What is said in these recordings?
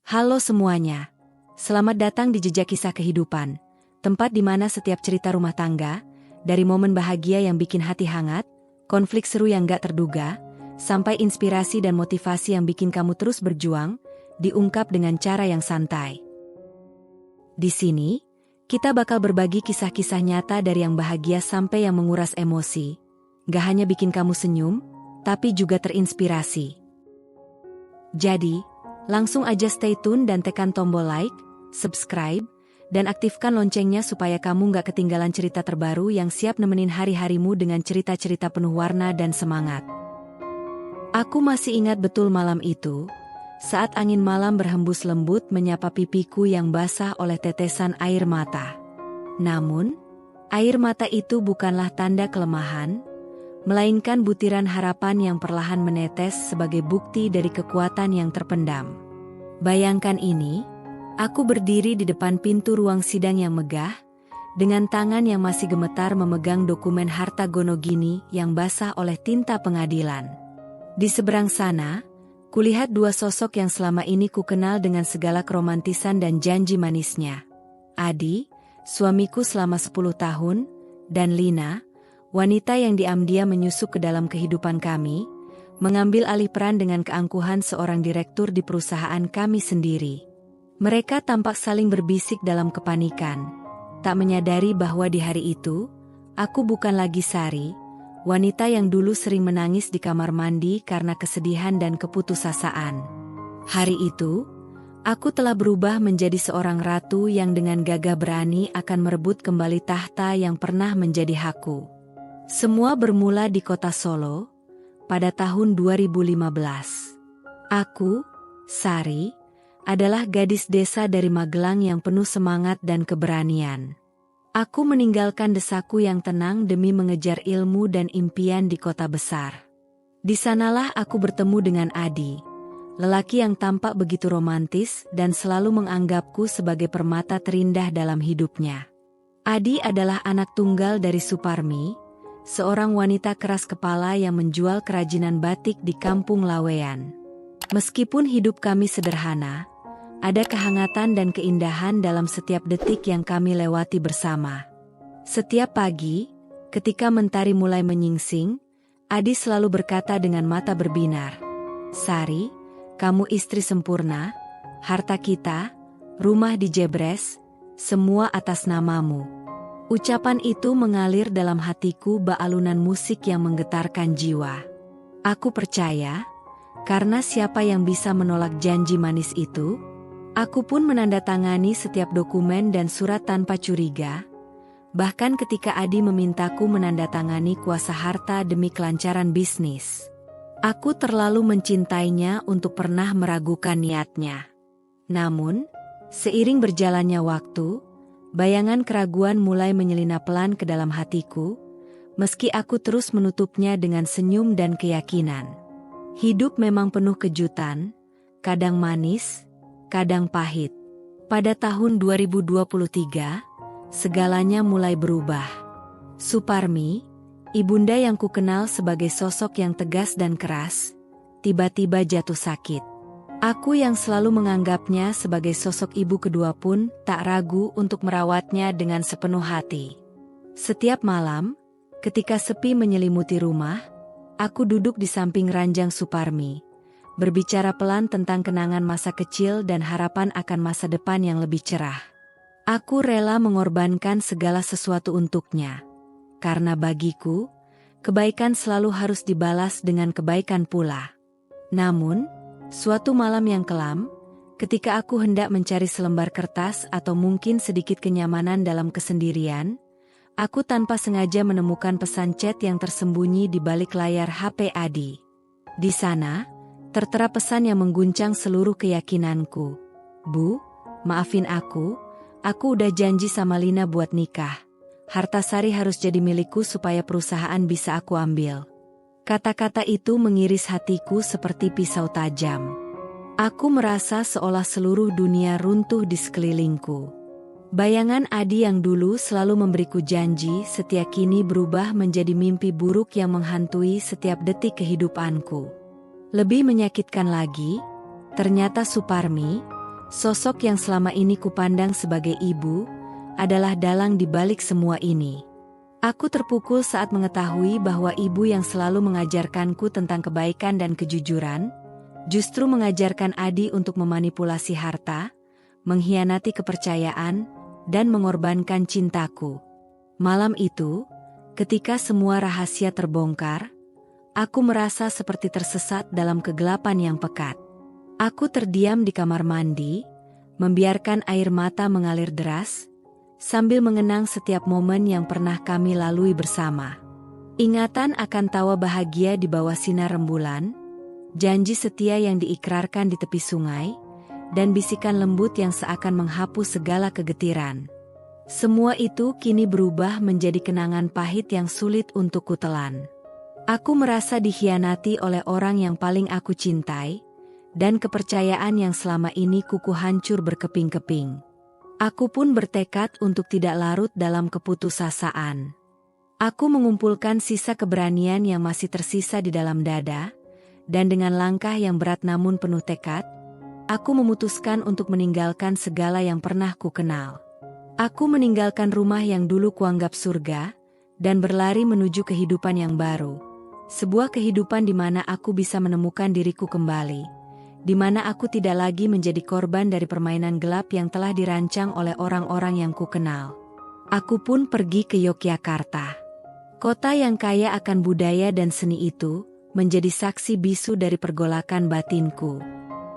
Halo semuanya. Selamat datang di Jejak Kisah Kehidupan, tempat di mana setiap cerita rumah tangga, dari momen bahagia yang bikin hati hangat, konflik seru yang gak terduga, sampai inspirasi dan motivasi yang bikin kamu terus berjuang, diungkap dengan cara yang santai. Di sini, kita bakal berbagi kisah-kisah nyata dari yang bahagia sampai yang menguras emosi. Gak hanya bikin kamu senyum, tapi juga terinspirasi. Jadi, langsung aja stay tune dan tekan tombol like, subscribe, dan aktifkan loncengnya supaya kamu gak ketinggalan cerita terbaru yang siap nemenin hari-harimu dengan cerita-cerita penuh warna dan semangat. Aku masih ingat betul malam itu, saat angin malam berhembus lembut menyapa pipiku yang basah oleh tetesan air mata. Namun, air mata itu bukanlah tanda kelemahan, melainkan butiran harapan yang perlahan menetes sebagai bukti dari kekuatan yang terpendam. Bayangkan ini, aku berdiri di depan pintu ruang sidang yang megah, dengan tangan yang masih gemetar memegang dokumen harta gono gini yang basah oleh tinta pengadilan. Di seberang sana, kulihat dua sosok yang selama ini kukenal dengan segala keromantisan dan janji manisnya. Adi, suamiku selama 10 tahun, dan Lina, wanita yang diam-diam menyusup ke dalam kehidupan kami, mengambil alih peran dengan keangkuhan seorang direktur di perusahaan kami sendiri. Mereka tampak saling berbisik dalam kepanikan, tak menyadari bahwa di hari itu, aku bukan lagi Sari, wanita yang dulu sering menangis di kamar mandi karena kesedihan dan keputusasaan. Hari itu, aku telah berubah menjadi seorang ratu yang dengan gagah berani akan merebut kembali tahta yang pernah menjadi hakku. Semua bermula di kota Solo, pada tahun 2015. Aku, Sari, adalah gadis desa dari Magelang yang penuh semangat dan keberanian. Aku meninggalkan desaku yang tenang demi mengejar ilmu dan impian di kota besar. Di sanalah aku bertemu dengan Adi, lelaki yang tampak begitu romantis dan selalu menganggapku sebagai permata terindah dalam hidupnya. Adi adalah anak tunggal dari Suparmi, seorang wanita keras kepala yang menjual kerajinan batik di kampung Lawean. Meskipun hidup kami sederhana, ada kehangatan dan keindahan dalam setiap detik yang kami lewati bersama. Setiap pagi, ketika mentari mulai menyingsing, Adi selalu berkata dengan mata berbinar, "Sari, kamu istri sempurna, harta kita, rumah di Jebres, semua atas namamu." Ucapan itu mengalir dalam hatiku bak alunan musik yang menggetarkan jiwa. Aku percaya, karena siapa yang bisa menolak janji manis itu? Aku pun menandatangani setiap dokumen dan surat tanpa curiga, bahkan ketika Adi memintaku menandatangani kuasa harta demi kelancaran bisnis. Aku terlalu mencintainya untuk pernah meragukan niatnya. Namun, seiring berjalannya waktu, bayangan keraguan mulai menyelinap pelan ke dalam hatiku, meski aku terus menutupnya dengan senyum dan keyakinan. Hidup memang penuh kejutan, kadang manis, kadang pahit. Pada tahun 2023, segalanya mulai berubah. Suparmi, ibunda yang kukenal sebagai sosok yang tegas dan keras, tiba-tiba jatuh sakit. Aku yang selalu menganggapnya sebagai sosok ibu kedua pun tak ragu untuk merawatnya dengan sepenuh hati. Setiap malam, ketika sepi menyelimuti rumah, aku duduk di samping ranjang Suparmi, berbicara pelan tentang kenangan masa kecil dan harapan akan masa depan yang lebih cerah. Aku rela mengorbankan segala sesuatu untuknya, karena bagiku, kebaikan selalu harus dibalas dengan kebaikan pula. Namun, suatu malam yang kelam, ketika aku hendak mencari selembar kertas atau mungkin sedikit kenyamanan dalam kesendirian, aku tanpa sengaja menemukan pesan chat yang tersembunyi di balik layar HP Adi. Di sana, tertera pesan yang mengguncang seluruh keyakinanku. "Bu, maafin aku udah janji sama Lina buat nikah. Harta Sari harus jadi milikku supaya perusahaan bisa aku ambil." Kata-kata itu mengiris hatiku seperti pisau tajam. Aku merasa seolah seluruh dunia runtuh di sekelilingku. Bayangan Adi yang dulu selalu memberiku janji setia kini berubah menjadi mimpi buruk yang menghantui setiap detik kehidupanku. Lebih menyakitkan lagi, ternyata Suparmi, Sosok yang selama ini kupandang sebagai ibu, adalah dalang di balik semua ini. Aku terpukul saat mengetahui bahwa ibu yang selalu mengajarkanku tentang kebaikan dan kejujuran, justru mengajarkan Adi untuk memanipulasi harta, mengkhianati kepercayaan, dan mengorbankan cintaku. Malam itu, ketika semua rahasia terbongkar, aku merasa seperti tersesat dalam kegelapan yang pekat. Aku terdiam di kamar mandi, membiarkan air mata mengalir deras, sambil mengenang setiap momen yang pernah kami lalui bersama. Ingatan akan tawa bahagia di bawah sinar rembulan, janji setia yang diikrarkan di tepi sungai, dan bisikan lembut yang seakan menghapus segala kegetiran. Semua itu kini berubah menjadi kenangan pahit yang sulit untuk kutelan. Aku merasa dikhianati oleh orang yang paling aku cintai, dan kepercayaan yang selama ini kuku hancur berkeping-keping. Aku pun bertekad untuk tidak larut dalam keputusasaan. Aku mengumpulkan sisa keberanian yang masih tersisa di dalam dada, dan dengan langkah yang berat namun penuh tekad, aku memutuskan untuk meninggalkan segala yang pernah ku kenal. Aku meninggalkan rumah yang dulu kuanggap surga, dan berlari menuju kehidupan yang baru. Sebuah kehidupan di mana aku bisa menemukan diriku kembali, di mana aku tidak lagi menjadi korban dari permainan gelap yang telah dirancang oleh orang-orang yang ku kenal. Aku pun pergi ke Yogyakarta. Kota yang kaya akan budaya dan seni itu, menjadi saksi bisu dari pergolakan batinku.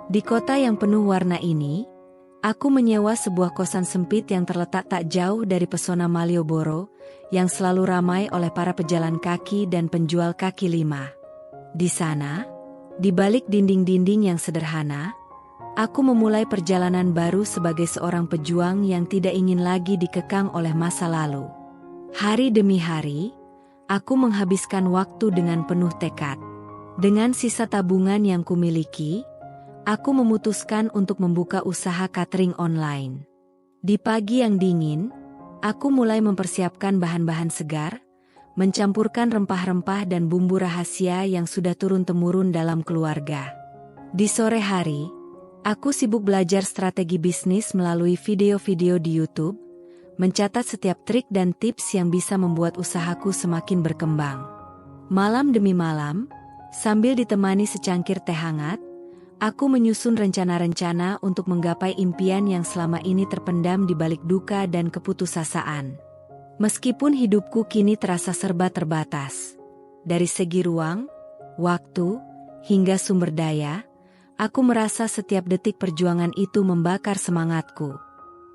Di kota yang penuh warna ini, aku menyewa sebuah kosan sempit yang terletak tak jauh dari pesona Malioboro, yang selalu ramai oleh para pejalan kaki dan penjual kaki lima. Di sana, di balik dinding-dinding yang sederhana, aku memulai perjalanan baru sebagai seorang pejuang yang tidak ingin lagi dikekang oleh masa lalu. Hari demi hari, aku menghabiskan waktu dengan penuh tekad. Dengan sisa tabungan yang kumiliki, aku memutuskan untuk membuka usaha catering online. Di pagi yang dingin, aku mulai mempersiapkan bahan-bahan segar, mencampurkan rempah-rempah dan bumbu rahasia yang sudah turun-temurun dalam keluarga. Di sore hari, aku sibuk belajar strategi bisnis melalui video-video di YouTube, mencatat setiap trik dan tips yang bisa membuat usahaku semakin berkembang. Malam demi malam, sambil ditemani secangkir teh hangat, aku menyusun rencana-rencana untuk menggapai impian yang selama ini terpendam di balik duka dan keputusasaan. Meskipun hidupku kini terasa serba terbatas, dari segi ruang, waktu, hingga sumber daya, aku merasa setiap detik perjuangan itu membakar semangatku.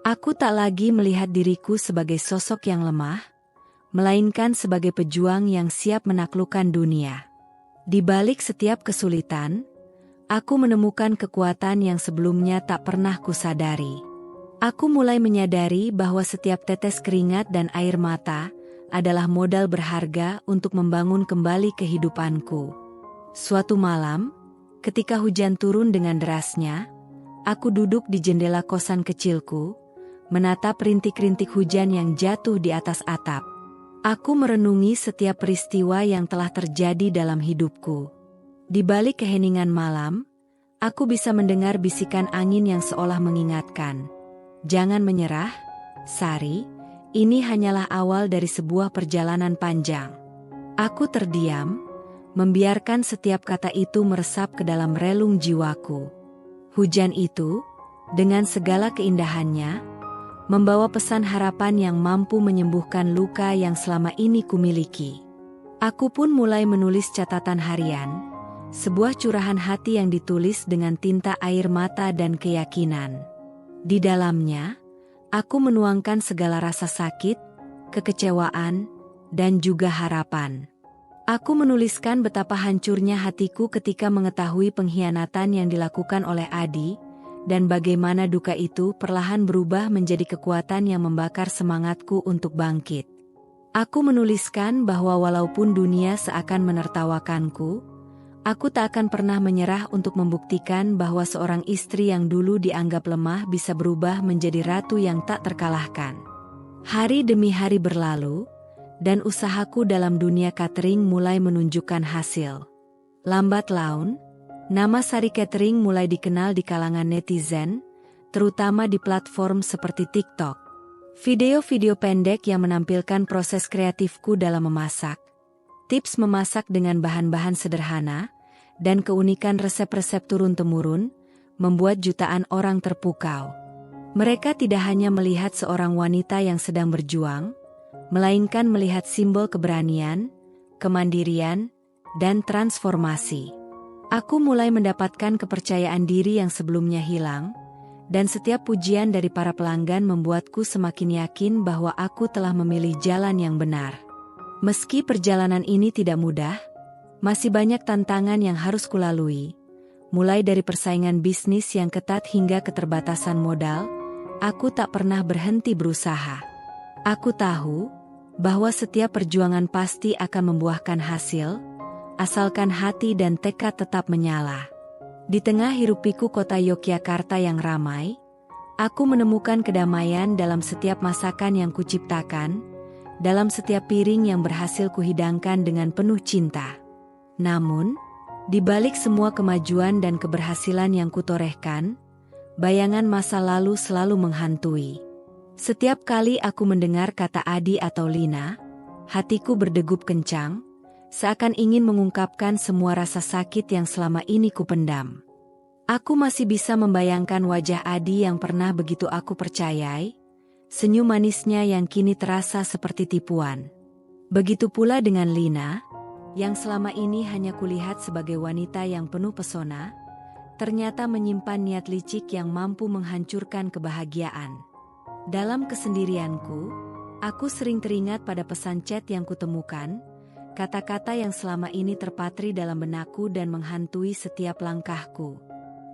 Aku tak lagi melihat diriku sebagai sosok yang lemah, melainkan sebagai pejuang yang siap menaklukkan dunia. Di balik setiap kesulitan, aku menemukan kekuatan yang sebelumnya tak pernah kusadari. Aku mulai menyadari bahwa setiap tetes keringat dan air mata adalah modal berharga untuk membangun kembali kehidupanku. Suatu malam, ketika hujan turun dengan derasnya, aku duduk di jendela kosan kecilku, menatap rintik-rintik hujan yang jatuh di atas atap. Aku merenungi setiap peristiwa yang telah terjadi dalam hidupku. Di balik keheningan malam, aku bisa mendengar bisikan angin yang seolah mengingatkan, "Jangan menyerah, Sari, ini hanyalah awal dari sebuah perjalanan panjang." Aku terdiam, membiarkan setiap kata itu meresap ke dalam relung jiwaku. Hujan itu, dengan segala keindahannya, membawa pesan harapan yang mampu menyembuhkan luka yang selama ini kumiliki. Aku pun mulai menulis catatan harian, sebuah curahan hati yang ditulis dengan tinta air mata dan keyakinan. Di dalamnya, aku menuangkan segala rasa sakit, kekecewaan, dan juga harapan. Aku menuliskan betapa hancurnya hatiku ketika mengetahui pengkhianatan yang dilakukan oleh Adi, dan bagaimana duka itu perlahan berubah menjadi kekuatan yang membakar semangatku untuk bangkit. Aku menuliskan bahwa walaupun dunia seakan menertawakanku, aku tak akan pernah menyerah untuk membuktikan bahwa seorang istri yang dulu dianggap lemah bisa berubah menjadi ratu yang tak terkalahkan. Hari demi hari berlalu, dan usahaku dalam dunia catering mulai menunjukkan hasil. Lambat laun, nama Sari Catering mulai dikenal di kalangan netizen, terutama di platform seperti TikTok. Video-video pendek yang menampilkan proses kreatifku dalam memasak, tips memasak dengan bahan-bahan sederhana, dan keunikan resep-resep turun-temurun, membuat jutaan orang terpukau. Mereka tidak hanya melihat seorang wanita yang sedang berjuang, melainkan melihat simbol keberanian, kemandirian, dan transformasi. Aku mulai mendapatkan kepercayaan diri yang sebelumnya hilang, dan setiap pujian dari para pelanggan membuatku semakin yakin bahwa aku telah memilih jalan yang benar. Meski perjalanan ini tidak mudah, masih banyak tantangan yang harus kulalui. Mulai dari persaingan bisnis yang ketat hingga keterbatasan modal, aku tak pernah berhenti berusaha. Aku tahu bahwa setiap perjuangan pasti akan membuahkan hasil, asalkan hati dan tekad tetap menyala. Di tengah hiruk-pikuk kota Yogyakarta yang ramai, aku menemukan kedamaian dalam setiap masakan yang kuciptakan, dalam setiap piring yang berhasil kuhidangkan dengan penuh cinta. Namun, di balik semua kemajuan dan keberhasilan yang kutorehkan, bayangan masa lalu selalu menghantui. Setiap kali aku mendengar kata Adi atau Lina, hatiku berdegup kencang, seakan ingin mengungkapkan semua rasa sakit yang selama ini kupendam. Aku masih bisa membayangkan wajah Adi yang pernah begitu aku percayai, senyum manisnya yang kini terasa seperti tipuan. Begitu pula dengan Lina, yang selama ini hanya kulihat sebagai wanita yang penuh pesona, ternyata menyimpan niat licik yang mampu menghancurkan kebahagiaan. Dalam kesendirianku, aku sering teringat pada pesan chat yang kutemukan, kata-kata yang selama ini terpatri dalam benakku dan menghantui setiap langkahku.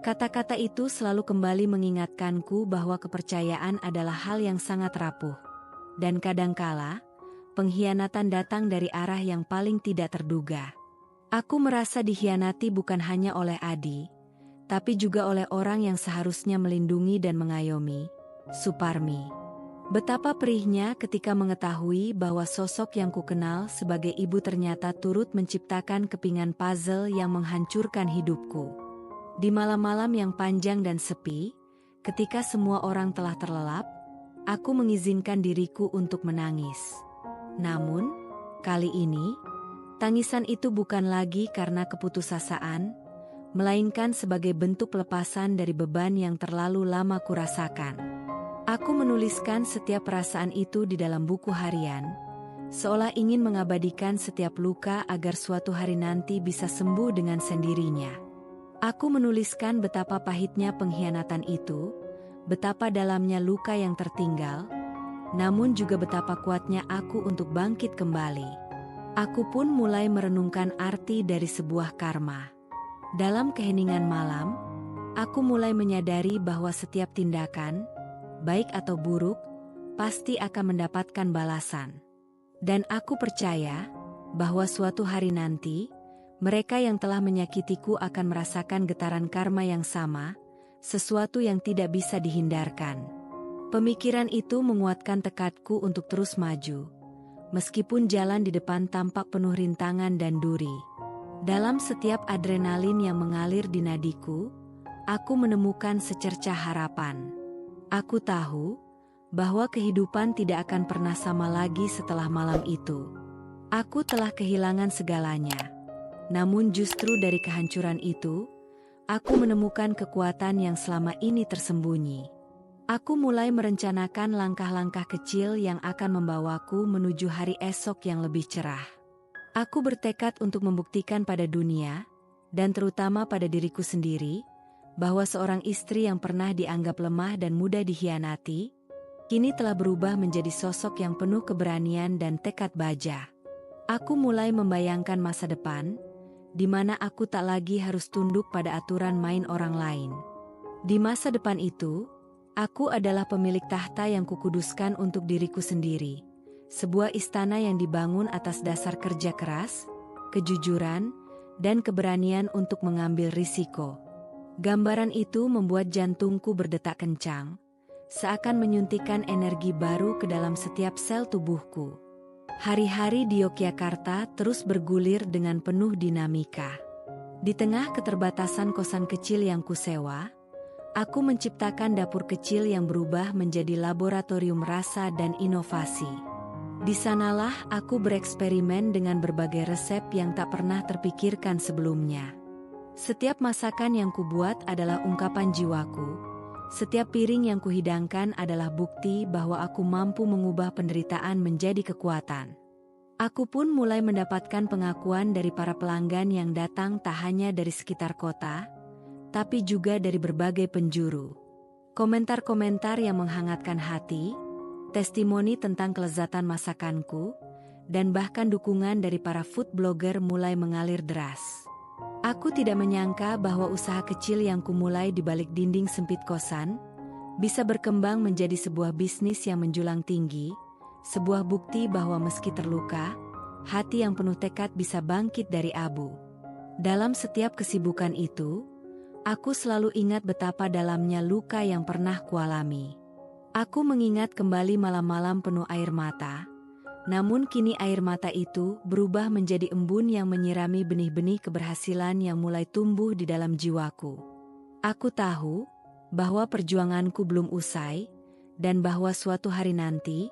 Kata-kata itu selalu kembali mengingatkanku bahwa kepercayaan adalah hal yang sangat rapuh. Dan kadangkala, pengkhianatan datang dari arah yang paling tidak terduga. Aku merasa dikhianati bukan hanya oleh Adi, tapi juga oleh orang yang seharusnya melindungi dan mengayomi, Suparmi. Betapa perihnya ketika mengetahui bahwa sosok yang kukenal sebagai ibu ternyata turut menciptakan kepingan puzzle yang menghancurkan hidupku. Di malam-malam yang panjang dan sepi, ketika semua orang telah terlelap, aku mengizinkan diriku untuk menangis. Namun, kali ini, tangisan itu bukan lagi karena keputusasaan, melainkan sebagai bentuk pelepasan dari beban yang terlalu lama kurasakan. Aku menuliskan setiap perasaan itu di dalam buku harian, seolah ingin mengabadikan setiap luka agar suatu hari nanti bisa sembuh dengan sendirinya. Aku menuliskan betapa pahitnya pengkhianatan itu, betapa dalamnya luka yang tertinggal, namun juga betapa kuatnya aku untuk bangkit kembali. Aku pun mulai merenungkan arti dari sebuah karma. Dalam keheningan malam, aku mulai menyadari bahwa setiap tindakan, baik atau buruk, pasti akan mendapatkan balasan. Dan aku percaya bahwa suatu hari nanti, mereka yang telah menyakitiku akan merasakan getaran karma yang sama, sesuatu yang tidak bisa dihindarkan. Pemikiran itu menguatkan tekadku untuk terus maju, meskipun jalan di depan tampak penuh rintangan dan duri. Dalam setiap adrenalin yang mengalir di nadiku, aku menemukan secercah harapan. Aku tahu bahwa kehidupan tidak akan pernah sama lagi setelah malam itu. Aku telah kehilangan segalanya. Namun justru dari kehancuran itu, aku menemukan kekuatan yang selama ini tersembunyi. Aku mulai merencanakan langkah-langkah kecil yang akan membawaku menuju hari esok yang lebih cerah. Aku bertekad untuk membuktikan pada dunia, dan terutama pada diriku sendiri, bahwa seorang istri yang pernah dianggap lemah dan mudah dikhianati, kini telah berubah menjadi sosok yang penuh keberanian dan tekad baja. Aku mulai membayangkan masa depan, di mana aku tak lagi harus tunduk pada aturan main orang lain. Di masa depan itu, aku adalah pemilik tahta yang kukuduskan untuk diriku sendiri, sebuah istana yang dibangun atas dasar kerja keras, kejujuran, dan keberanian untuk mengambil risiko. Gambaran itu membuat jantungku berdetak kencang, seakan menyuntikkan energi baru ke dalam setiap sel tubuhku. Hari-hari di Yogyakarta terus bergulir dengan penuh dinamika. Di tengah keterbatasan kosan kecil yang kusewa, Aku menciptakan dapur kecil yang berubah menjadi laboratorium rasa dan inovasi. Di sanalah aku bereksperimen dengan berbagai resep yang tak pernah terpikirkan sebelumnya. Setiap masakan yang kubuat adalah ungkapan jiwaku. Setiap piring yang kuhidangkan adalah bukti bahwa aku mampu mengubah penderitaan menjadi kekuatan. Aku pun mulai mendapatkan pengakuan dari para pelanggan yang datang tak hanya dari sekitar kota, tapi juga dari berbagai penjuru. Komentar-komentar yang menghangatkan hati, testimoni tentang kelezatan masakanku, dan bahkan dukungan dari para food blogger mulai mengalir deras. Aku tidak menyangka bahwa usaha kecil yang kumulai di balik dinding sempit kosan bisa berkembang menjadi sebuah bisnis yang menjulang tinggi, sebuah bukti bahwa meski terluka, hati yang penuh tekad bisa bangkit dari abu. Dalam setiap kesibukan itu, aku selalu ingat betapa dalamnya luka yang pernah kualami. Aku mengingat kembali malam-malam penuh air mata, namun kini air mata itu berubah menjadi embun yang menyirami benih-benih keberhasilan yang mulai tumbuh di dalam jiwaku. Aku tahu bahwa perjuanganku belum usai, dan bahwa suatu hari nanti,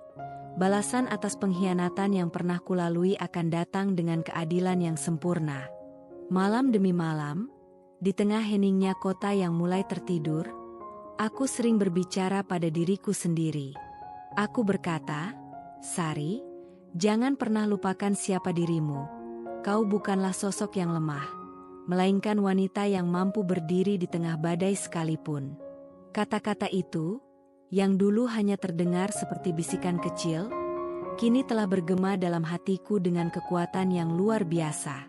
balasan atas pengkhianatan yang pernah kulalui akan datang dengan keadilan yang sempurna. Malam demi malam, di tengah heningnya kota yang mulai tertidur, aku sering berbicara pada diriku sendiri. Aku berkata, "Sari, jangan pernah lupakan siapa dirimu. Kau bukanlah sosok yang lemah, melainkan wanita yang mampu berdiri di tengah badai sekalipun." Kata-kata itu, yang dulu hanya terdengar seperti bisikan kecil, kini telah bergema dalam hatiku dengan kekuatan yang luar biasa.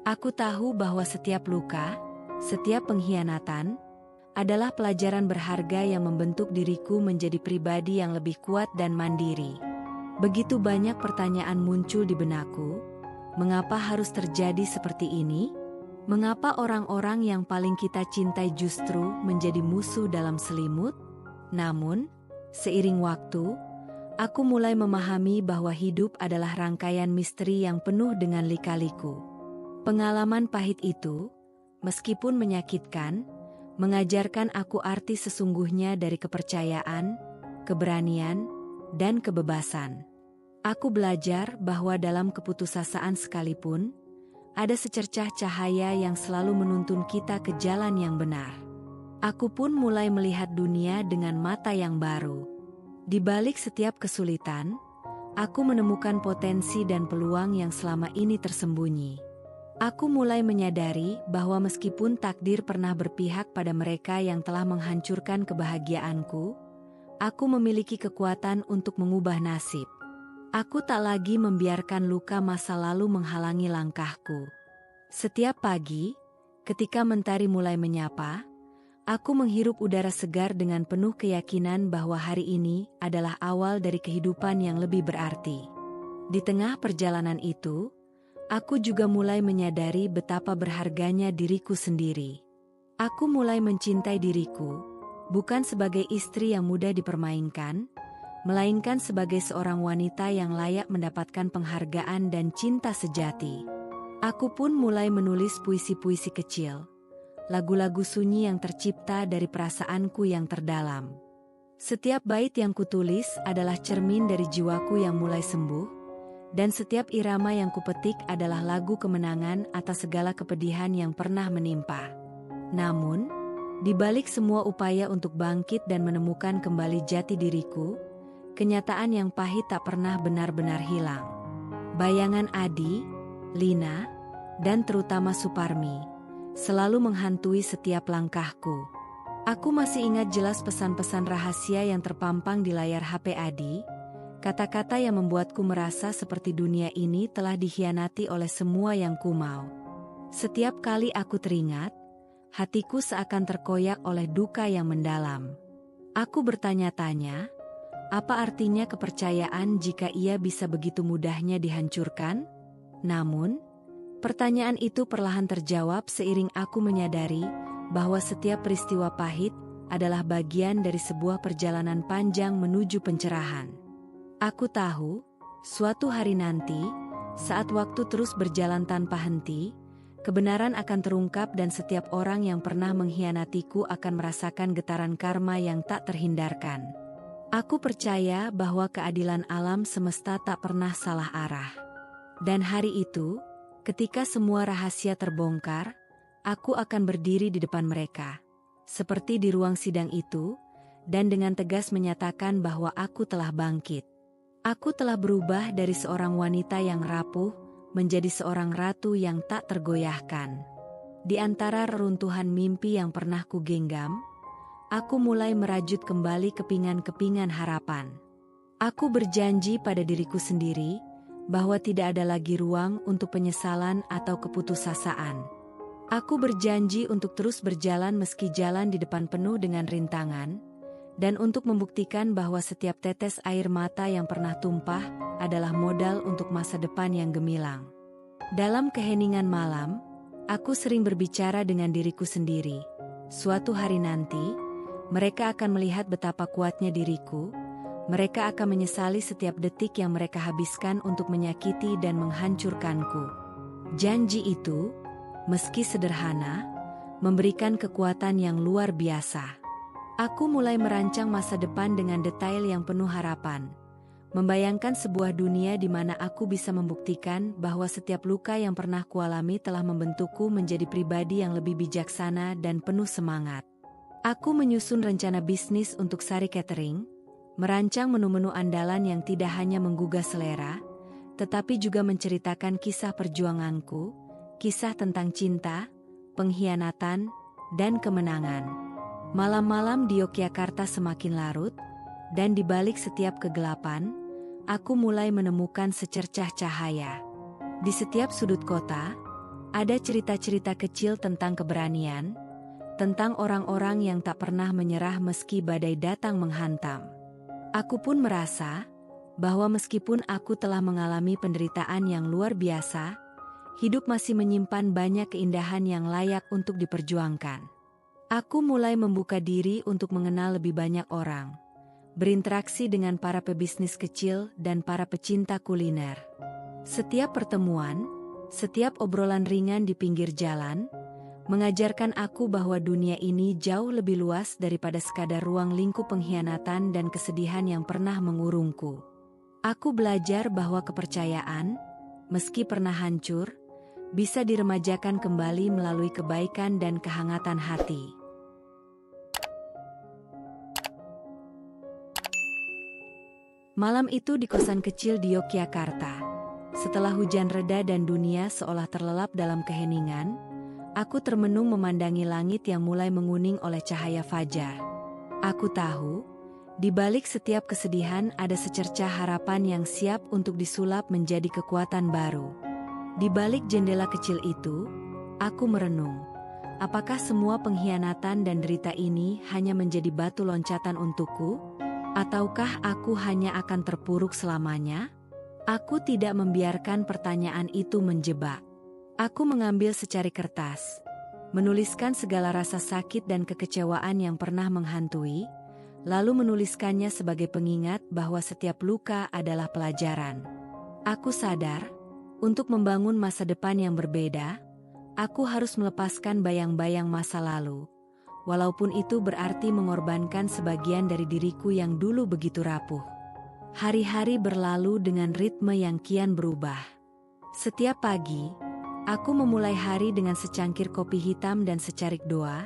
Aku tahu bahwa setiap luka, setiap pengkhianatan, adalah pelajaran berharga yang membentuk diriku menjadi pribadi yang lebih kuat dan mandiri. Begitu banyak pertanyaan muncul di benakku, mengapa harus terjadi seperti ini? Mengapa orang-orang yang paling kita cintai justru menjadi musuh dalam selimut? Namun, seiring waktu, aku mulai memahami bahwa hidup adalah rangkaian misteri yang penuh dengan lika-liku. Pengalaman pahit itu, meskipun menyakitkan, mengajarkan aku arti sesungguhnya dari kepercayaan, keberanian, dan kebebasan. Aku belajar bahwa dalam keputusasaan sekalipun, ada secercah cahaya yang selalu menuntun kita ke jalan yang benar. Aku pun mulai melihat dunia dengan mata yang baru. Di balik setiap kesulitan, aku menemukan potensi dan peluang yang selama ini tersembunyi. Aku mulai menyadari bahwa meskipun takdir pernah berpihak pada mereka yang telah menghancurkan kebahagiaanku, aku memiliki kekuatan untuk mengubah nasib. Aku tak lagi membiarkan luka masa lalu menghalangi langkahku. Setiap pagi, ketika mentari mulai menyapa, aku menghirup udara segar dengan penuh keyakinan bahwa hari ini adalah awal dari kehidupan yang lebih berarti. Di tengah perjalanan itu, aku juga mulai menyadari betapa berharganya diriku sendiri. Aku mulai mencintai diriku, bukan sebagai istri yang mudah dipermainkan, melainkan sebagai seorang wanita yang layak mendapatkan penghargaan dan cinta sejati. Aku pun mulai menulis puisi-puisi kecil, lagu-lagu sunyi yang tercipta dari perasaanku yang terdalam. Setiap bait yang kutulis adalah cermin dari jiwaku yang mulai sembuh, dan setiap irama yang kupetik adalah lagu kemenangan atas segala kepedihan yang pernah menimpa. Namun, di balik semua upaya untuk bangkit dan menemukan kembali jati diriku, kenyataan yang pahit tak pernah benar-benar hilang. Bayangan Adi, Lina, dan terutama Suparmi selalu menghantui setiap langkahku. Aku masih ingat jelas pesan-pesan rahasia yang terpampang di layar HP Adi, kata-kata yang membuatku merasa seperti dunia ini telah dikhianati oleh semua yang kumau. Setiap kali aku teringat, hatiku seakan terkoyak oleh duka yang mendalam. Aku bertanya-tanya, apa artinya kepercayaan jika ia bisa begitu mudahnya dihancurkan? Namun, pertanyaan itu perlahan terjawab seiring aku menyadari bahwa setiap peristiwa pahit adalah bagian dari sebuah perjalanan panjang menuju pencerahan. Aku tahu, suatu hari nanti, saat waktu terus berjalan tanpa henti, Kebenaran akan terungkap dan setiap orang yang pernah mengkhianatiku akan merasakan getaran karma yang tak terhindarkan. Aku percaya bahwa keadilan alam semesta tak pernah salah arah. Dan hari itu, ketika semua rahasia terbongkar, aku akan berdiri di depan mereka. Seperti di ruang sidang itu, dan dengan tegas menyatakan bahwa aku telah bangkit. Aku telah berubah dari seorang wanita yang rapuh, menjadi seorang ratu yang tak tergoyahkan. Di antara reruntuhan mimpi yang pernah kugenggam, aku mulai merajut kembali kepingan-kepingan harapan. Aku berjanji pada diriku sendiri, bahwa tidak ada lagi ruang untuk penyesalan atau keputusasaan. Aku berjanji untuk terus berjalan meski jalan di depan penuh dengan rintangan, dan untuk membuktikan bahwa setiap tetes air mata yang pernah tumpah adalah modal untuk masa depan yang gemilang. Dalam keheningan malam, aku sering berbicara dengan diriku sendiri. Suatu hari nanti, mereka akan melihat betapa kuatnya diriku. Mereka akan menyesali setiap detik yang mereka habiskan untuk menyakiti dan menghancurkanku. Janji itu, meski sederhana, memberikan kekuatan yang luar biasa. Aku mulai merancang masa depan dengan detail yang penuh harapan. Membayangkan sebuah dunia di mana aku bisa membuktikan bahwa setiap luka yang pernah kualami telah membentukku menjadi pribadi yang lebih bijaksana dan penuh semangat. Aku menyusun rencana bisnis untuk Sari Catering, merancang menu-menu andalan yang tidak hanya menggugah selera, tetapi juga menceritakan kisah perjuanganku, kisah tentang cinta, pengkhianatan, dan kemenangan. Malam-malam di Yogyakarta semakin larut, dan di balik setiap kegelapan, aku mulai menemukan secercah cahaya. Di setiap sudut kota, ada cerita-cerita kecil tentang keberanian, tentang orang-orang yang tak pernah menyerah meski badai datang menghantam. Aku pun merasa bahwa meskipun aku telah mengalami penderitaan yang luar biasa, hidup masih menyimpan banyak keindahan yang layak untuk diperjuangkan. Aku mulai membuka diri untuk mengenal lebih banyak orang, berinteraksi dengan para pebisnis kecil dan para pecinta kuliner. Setiap pertemuan, setiap obrolan ringan di pinggir jalan, mengajarkan aku bahwa dunia ini jauh lebih luas daripada sekadar ruang lingkup pengkhianatan dan kesedihan yang pernah mengurungku. Aku belajar bahwa kepercayaan, meski pernah hancur, bisa diremajakan kembali melalui kebaikan dan kehangatan hati. Malam itu di kosan kecil di Yogyakarta. Setelah hujan reda dan dunia seolah terlelap dalam keheningan, aku termenung memandangi langit yang mulai menguning oleh cahaya fajar. Aku tahu, di balik setiap kesedihan ada secercah harapan yang siap untuk disulap menjadi kekuatan baru. Di balik jendela kecil itu, aku merenung. Apakah semua pengkhianatan dan derita ini hanya menjadi batu loncatan untukku? Ataukah aku hanya akan terpuruk selamanya? Aku tidak membiarkan pertanyaan itu menjebak. Aku mengambil secari kertas, menuliskan segala rasa sakit dan kekecewaan yang pernah menghantui, lalu menuliskannya sebagai pengingat bahwa setiap luka adalah pelajaran. Aku sadar, untuk membangun masa depan yang berbeda, aku harus melepaskan bayang-bayang masa lalu. Walaupun itu berarti mengorbankan sebagian dari diriku yang dulu begitu rapuh. Hari-hari berlalu dengan ritme yang kian berubah. Setiap pagi, aku memulai hari dengan secangkir kopi hitam dan secarik doa,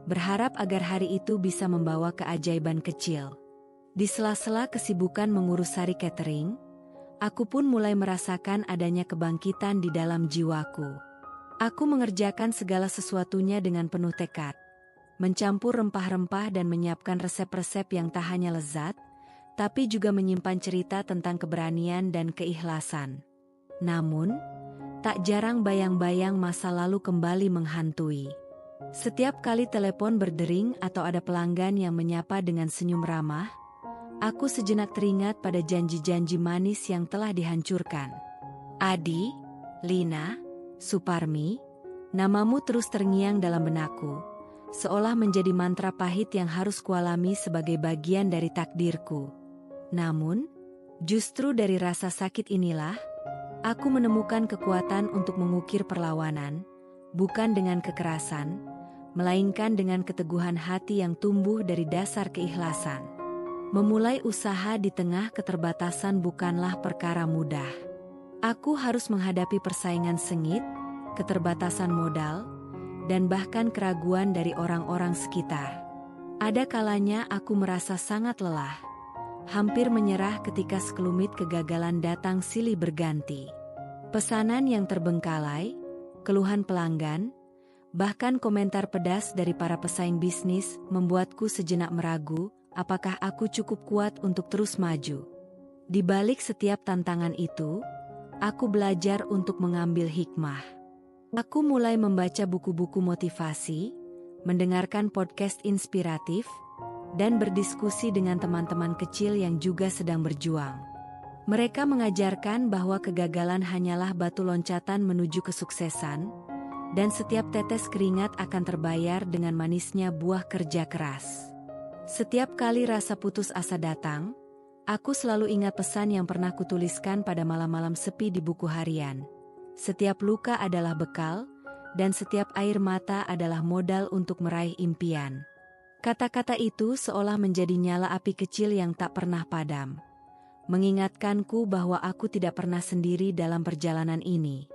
berharap agar hari itu bisa membawa keajaiban kecil. Di sela-sela kesibukan mengurus Sari Catering, aku pun mulai merasakan adanya kebangkitan di dalam jiwaku. Aku mengerjakan segala sesuatunya dengan penuh tekad. Mencampur rempah-rempah dan menyiapkan resep-resep yang tak hanya lezat, tapi juga menyimpan cerita tentang keberanian dan keikhlasan. Namun, tak jarang bayang-bayang masa lalu kembali menghantui. Setiap kali telepon berdering atau ada pelanggan yang menyapa dengan senyum ramah, aku sejenak teringat pada janji-janji manis yang telah dihancurkan. Adi, Lina, Suparmi, namamu terus terngiang dalam benakku. Seolah menjadi mantra pahit yang harus kualami sebagai bagian dari takdirku. Namun, justru dari rasa sakit inilah, aku menemukan kekuatan untuk mengukir perlawanan, bukan dengan kekerasan, melainkan dengan keteguhan hati yang tumbuh dari dasar keikhlasan. Memulai usaha di tengah keterbatasan bukanlah perkara mudah. Aku harus menghadapi persaingan sengit, keterbatasan modal, dan bahkan keraguan dari orang-orang sekitar. Ada kalanya aku merasa sangat lelah, hampir menyerah ketika sekelumit kegagalan datang silih berganti. Pesanan yang terbengkalai, keluhan pelanggan, bahkan komentar pedas dari para pesaing bisnis membuatku sejenak meragu, apakah aku cukup kuat untuk terus maju. Di balik setiap tantangan itu, aku belajar untuk mengambil hikmah. Aku mulai membaca buku-buku motivasi, mendengarkan podcast inspiratif, dan berdiskusi dengan teman-teman kecil yang juga sedang berjuang. Mereka mengajarkan bahwa kegagalan hanyalah batu loncatan menuju kesuksesan, dan setiap tetes keringat akan terbayar dengan manisnya buah kerja keras. Setiap kali rasa putus asa datang, aku selalu ingat pesan yang pernah kutuliskan pada malam-malam sepi di buku harian. Setiap luka adalah bekal, dan setiap air mata adalah modal untuk meraih impian. Kata-kata itu seolah menjadi nyala api kecil yang tak pernah padam, mengingatkanku bahwa aku tidak pernah sendiri dalam perjalanan ini.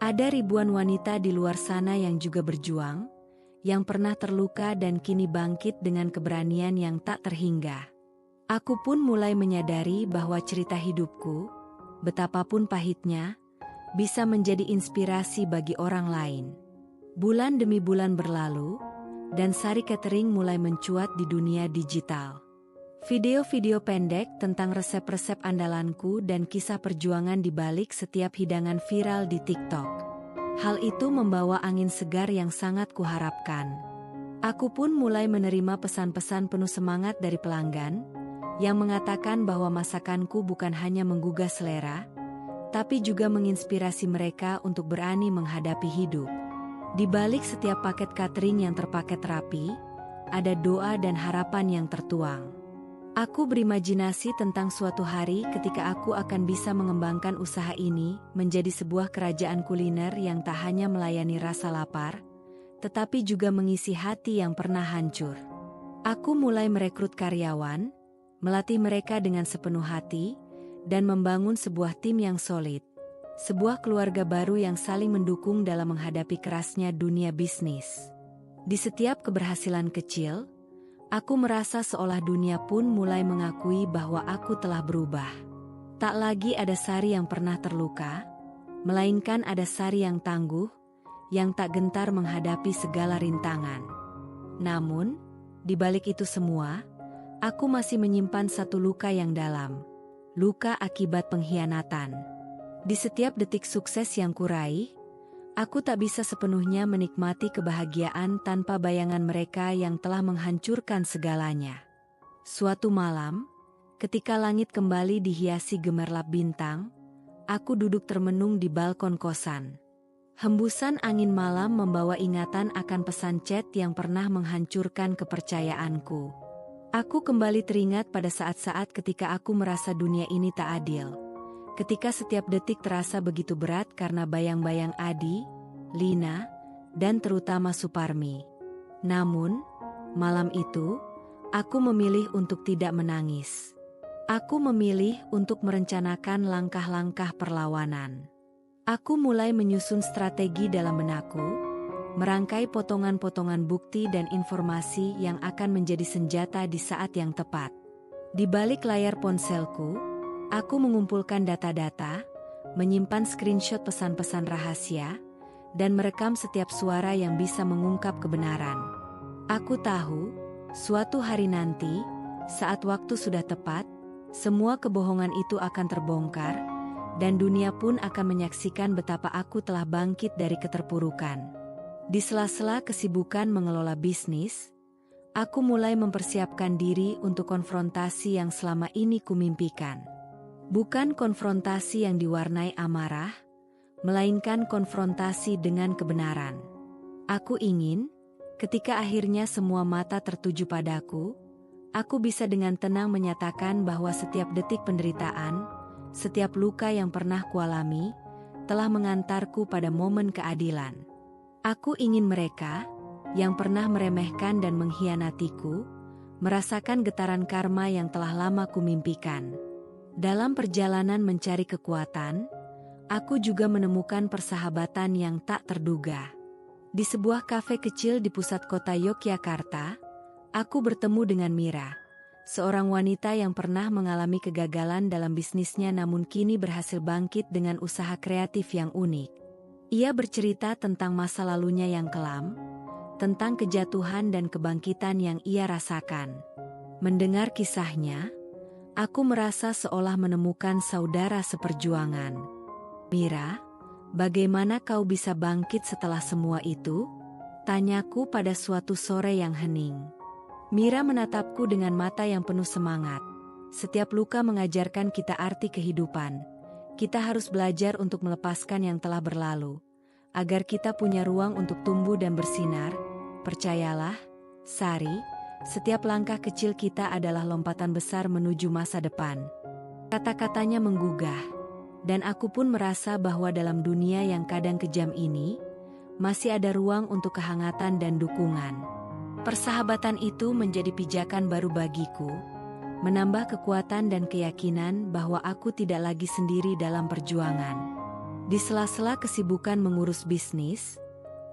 Ada ribuan wanita di luar sana yang juga berjuang, yang pernah terluka dan kini bangkit dengan keberanian yang tak terhingga. Aku pun mulai menyadari bahwa cerita hidupku, betapapun pahitnya, bisa menjadi inspirasi bagi orang lain. Bulan demi bulan berlalu, dan Sari Catering mulai mencuat di dunia digital. Video-video pendek tentang resep-resep andalanku dan kisah perjuangan di balik setiap hidangan viral di TikTok. Hal itu membawa angin segar yang sangat kuharapkan. Aku pun mulai menerima pesan-pesan penuh semangat dari pelanggan, yang mengatakan bahwa masakanku bukan hanya menggugah selera, tapi juga menginspirasi mereka untuk berani menghadapi hidup. Di balik setiap paket catering yang terpaket rapi, ada doa dan harapan yang tertuang. Aku berimajinasi tentang suatu hari ketika aku akan bisa mengembangkan usaha ini menjadi sebuah kerajaan kuliner yang tak hanya melayani rasa lapar, tetapi juga mengisi hati yang pernah hancur. Aku mulai merekrut karyawan, melatih mereka dengan sepenuh hati, dan membangun sebuah tim yang solid. Sebuah keluarga baru yang saling mendukung dalam menghadapi kerasnya dunia bisnis. Di setiap keberhasilan kecil, aku merasa seolah dunia pun mulai mengakui bahwa aku telah berubah. Tak lagi ada Sari yang pernah terluka, melainkan ada Sari yang tangguh, yang tak gentar menghadapi segala rintangan. Namun, di balik itu semua, aku masih menyimpan satu luka yang dalam. Luka akibat pengkhianatan. Di setiap detik sukses yang kuraih, aku tak bisa sepenuhnya menikmati kebahagiaan tanpa bayangan mereka yang telah menghancurkan segalanya. Suatu malam, ketika langit kembali dihiasi gemerlap bintang, aku duduk termenung di balkon kosan. Hembusan angin malam membawa ingatan akan pesan chat yang pernah menghancurkan kepercayaanku. Aku kembali teringat pada saat-saat ketika aku merasa dunia ini tak adil. Ketika setiap detik terasa begitu berat karena bayang-bayang Adi, Lina, dan terutama Suparmi. Namun, malam itu, aku memilih untuk tidak menangis. Aku memilih untuk merencanakan langkah-langkah perlawanan. Aku mulai menyusun strategi dalam benakku, merangkai potongan-potongan bukti dan informasi yang akan menjadi senjata di saat yang tepat. Di balik layar ponselku, aku mengumpulkan data-data, menyimpan screenshot pesan-pesan rahasia, dan merekam setiap suara yang bisa mengungkap kebenaran. Aku tahu, suatu hari nanti, saat waktu sudah tepat, semua kebohongan itu akan terbongkar, dan dunia pun akan menyaksikan betapa aku telah bangkit dari keterpurukan. Di sela-sela kesibukan mengelola bisnis, aku mulai mempersiapkan diri untuk konfrontasi yang selama ini kumimpikan. Bukan konfrontasi yang diwarnai amarah, melainkan konfrontasi dengan kebenaran. Aku ingin, ketika akhirnya semua mata tertuju padaku, aku bisa dengan tenang menyatakan bahwa setiap detik penderitaan, setiap luka yang pernah kualami, telah mengantarku pada momen keadilan. Aku ingin mereka, yang pernah meremehkan dan mengkhianatiku, merasakan getaran karma yang telah lama kumimpikan. Dalam perjalanan mencari kekuatan, aku juga menemukan persahabatan yang tak terduga. Di sebuah kafe kecil di pusat kota Yogyakarta, aku bertemu dengan Mira, seorang wanita yang pernah mengalami kegagalan dalam bisnisnya namun kini berhasil bangkit dengan usaha kreatif yang unik. Ia bercerita tentang masa lalunya yang kelam, tentang kejatuhan dan kebangkitan yang ia rasakan. Mendengar kisahnya, aku merasa seolah menemukan saudara seperjuangan. Mira, bagaimana kau bisa bangkit setelah semua itu? Tanyaku pada suatu sore yang hening. Mira menatapku dengan mata yang penuh semangat. Setiap luka mengajarkan kita arti kehidupan. Kita harus belajar untuk melepaskan yang telah berlalu, agar kita punya ruang untuk tumbuh dan bersinar. Percayalah, Sari, setiap langkah kecil kita adalah lompatan besar menuju masa depan. Kata-katanya menggugah, dan aku pun merasa bahwa dalam dunia yang kadang kejam ini, masih ada ruang untuk kehangatan dan dukungan. Persahabatan itu menjadi pijakan baru bagiku, menambah kekuatan dan keyakinan bahwa aku tidak lagi sendiri dalam perjuangan. Di sela-sela kesibukan mengurus bisnis,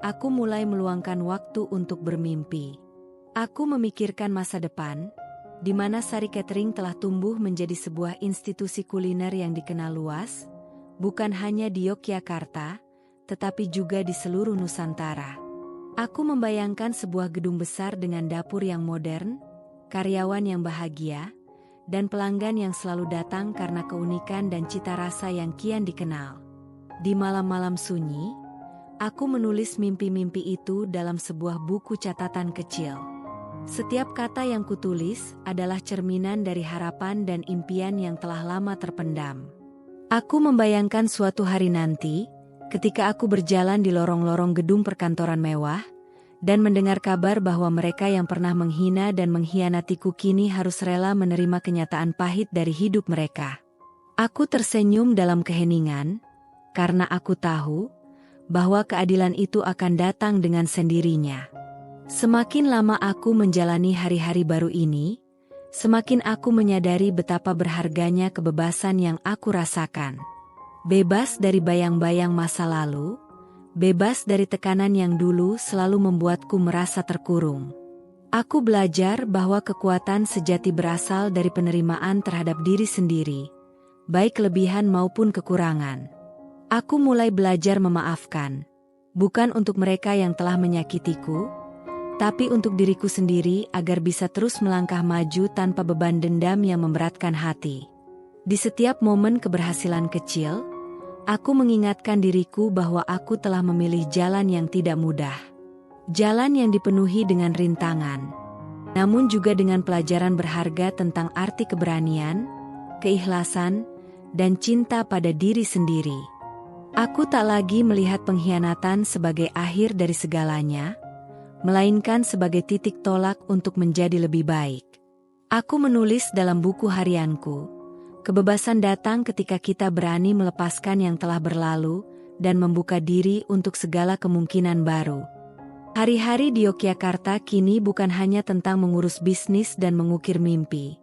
aku mulai meluangkan waktu untuk bermimpi. Aku memikirkan masa depan, di mana Sari Catering telah tumbuh menjadi sebuah institusi kuliner yang dikenal luas, bukan hanya di Yogyakarta, tetapi juga di seluruh Nusantara. Aku membayangkan sebuah gedung besar dengan dapur yang modern, karyawan yang bahagia, dan pelanggan yang selalu datang karena keunikan dan cita rasa yang kian dikenal. Di malam-malam sunyi, aku menulis mimpi-mimpi itu dalam sebuah buku catatan kecil. Setiap kata yang kutulis adalah cerminan dari harapan dan impian yang telah lama terpendam. Aku membayangkan suatu hari nanti, ketika aku berjalan di lorong-lorong gedung perkantoran mewah, dan mendengar kabar bahwa mereka yang pernah menghina dan mengkhianatiku kini harus rela menerima kenyataan pahit dari hidup mereka. Aku tersenyum dalam keheningan, karena aku tahu bahwa keadilan itu akan datang dengan sendirinya. Semakin lama aku menjalani hari-hari baru ini, semakin aku menyadari betapa berharganya kebebasan yang aku rasakan. Bebas dari bayang-bayang masa lalu, bebas dari tekanan yang dulu selalu membuatku merasa terkurung. Aku belajar bahwa kekuatan sejati berasal dari penerimaan terhadap diri sendiri, baik kelebihan maupun kekurangan. Aku mulai belajar memaafkan, bukan untuk mereka yang telah menyakitiku, tapi untuk diriku sendiri agar bisa terus melangkah maju tanpa beban dendam yang memberatkan hati. Di setiap momen keberhasilan kecil, aku mengingatkan diriku bahwa aku telah memilih jalan yang tidak mudah. Jalan yang dipenuhi dengan rintangan, namun juga dengan pelajaran berharga tentang arti keberanian, keikhlasan, dan cinta pada diri sendiri. Aku tak lagi melihat pengkhianatan sebagai akhir dari segalanya, melainkan sebagai titik tolak untuk menjadi lebih baik. Aku menulis dalam buku harianku, kebebasan datang ketika kita berani melepaskan yang telah berlalu dan membuka diri untuk segala kemungkinan baru. Hari-hari di Yogyakarta kini bukan hanya tentang mengurus bisnis dan mengukir mimpi,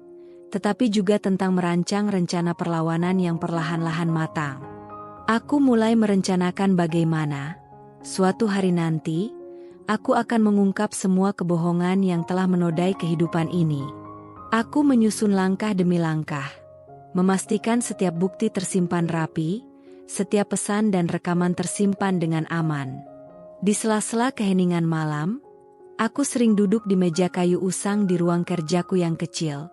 tetapi juga tentang merancang rencana perlawanan yang perlahan-lahan matang. Aku mulai merencanakan bagaimana, suatu hari nanti, aku akan mengungkap semua kebohongan yang telah menodai kehidupan ini. Aku menyusun langkah demi langkah, memastikan setiap bukti tersimpan rapi, setiap pesan dan rekaman tersimpan dengan aman. Di sela-sela keheningan malam, aku sering duduk di meja kayu usang di ruang kerjaku yang kecil,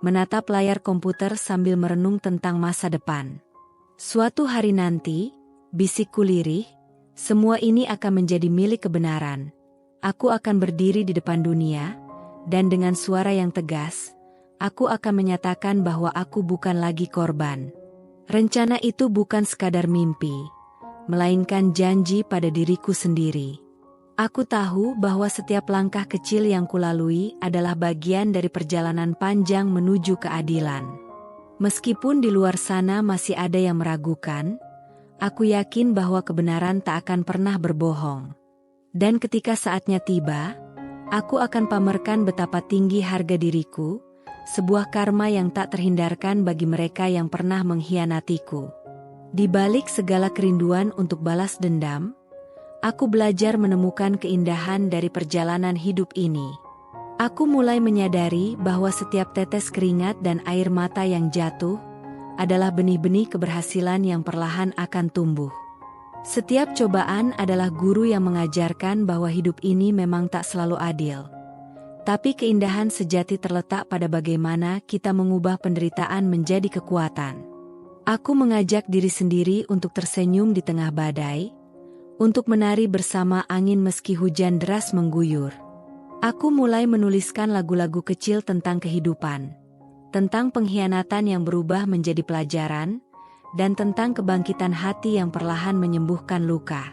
menatap layar komputer sambil merenung tentang masa depan. Suatu hari nanti, bisikku lirih, semua ini akan menjadi milik kebenaran. Aku akan berdiri di depan dunia, dan dengan suara yang tegas, aku akan menyatakan bahwa aku bukan lagi korban. Rencana itu bukan sekadar mimpi, melainkan janji pada diriku sendiri. Aku tahu bahwa setiap langkah kecil yang kulalui adalah bagian dari perjalanan panjang menuju keadilan. Meskipun di luar sana masih ada yang meragukan, aku yakin bahwa kebenaran tak akan pernah berbohong. Dan ketika saatnya tiba, aku akan pamerkan betapa tinggi harga diriku, sebuah karma yang tak terhindarkan bagi mereka yang pernah mengkhianatiku. Di balik segala kerinduan untuk balas dendam, aku belajar menemukan keindahan dari perjalanan hidup ini. Aku mulai menyadari bahwa setiap tetes keringat dan air mata yang jatuh adalah benih-benih keberhasilan yang perlahan akan tumbuh. Setiap cobaan adalah guru yang mengajarkan bahwa hidup ini memang tak selalu adil. Tapi keindahan sejati terletak pada bagaimana kita mengubah penderitaan menjadi kekuatan. Aku mengajak diri sendiri untuk tersenyum di tengah badai, untuk menari bersama angin meski hujan deras mengguyur. Aku mulai menuliskan lagu-lagu kecil tentang kehidupan, tentang pengkhianatan yang berubah menjadi pelajaran, dan tentang kebangkitan hati yang perlahan menyembuhkan luka.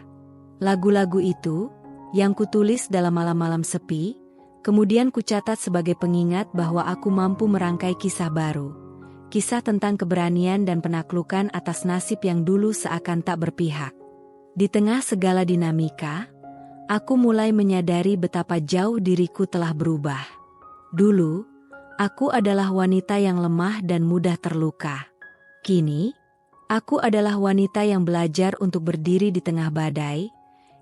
Lagu-lagu itu, yang kutulis dalam malam-malam sepi, kemudian kucatat sebagai pengingat bahwa aku mampu merangkai kisah baru. Kisah tentang keberanian dan penaklukan atas nasib yang dulu seakan tak berpihak. Di tengah segala dinamika, aku mulai menyadari betapa jauh diriku telah berubah. Dulu, aku adalah wanita yang lemah dan mudah terluka. Kini, aku adalah wanita yang belajar untuk berdiri di tengah badai,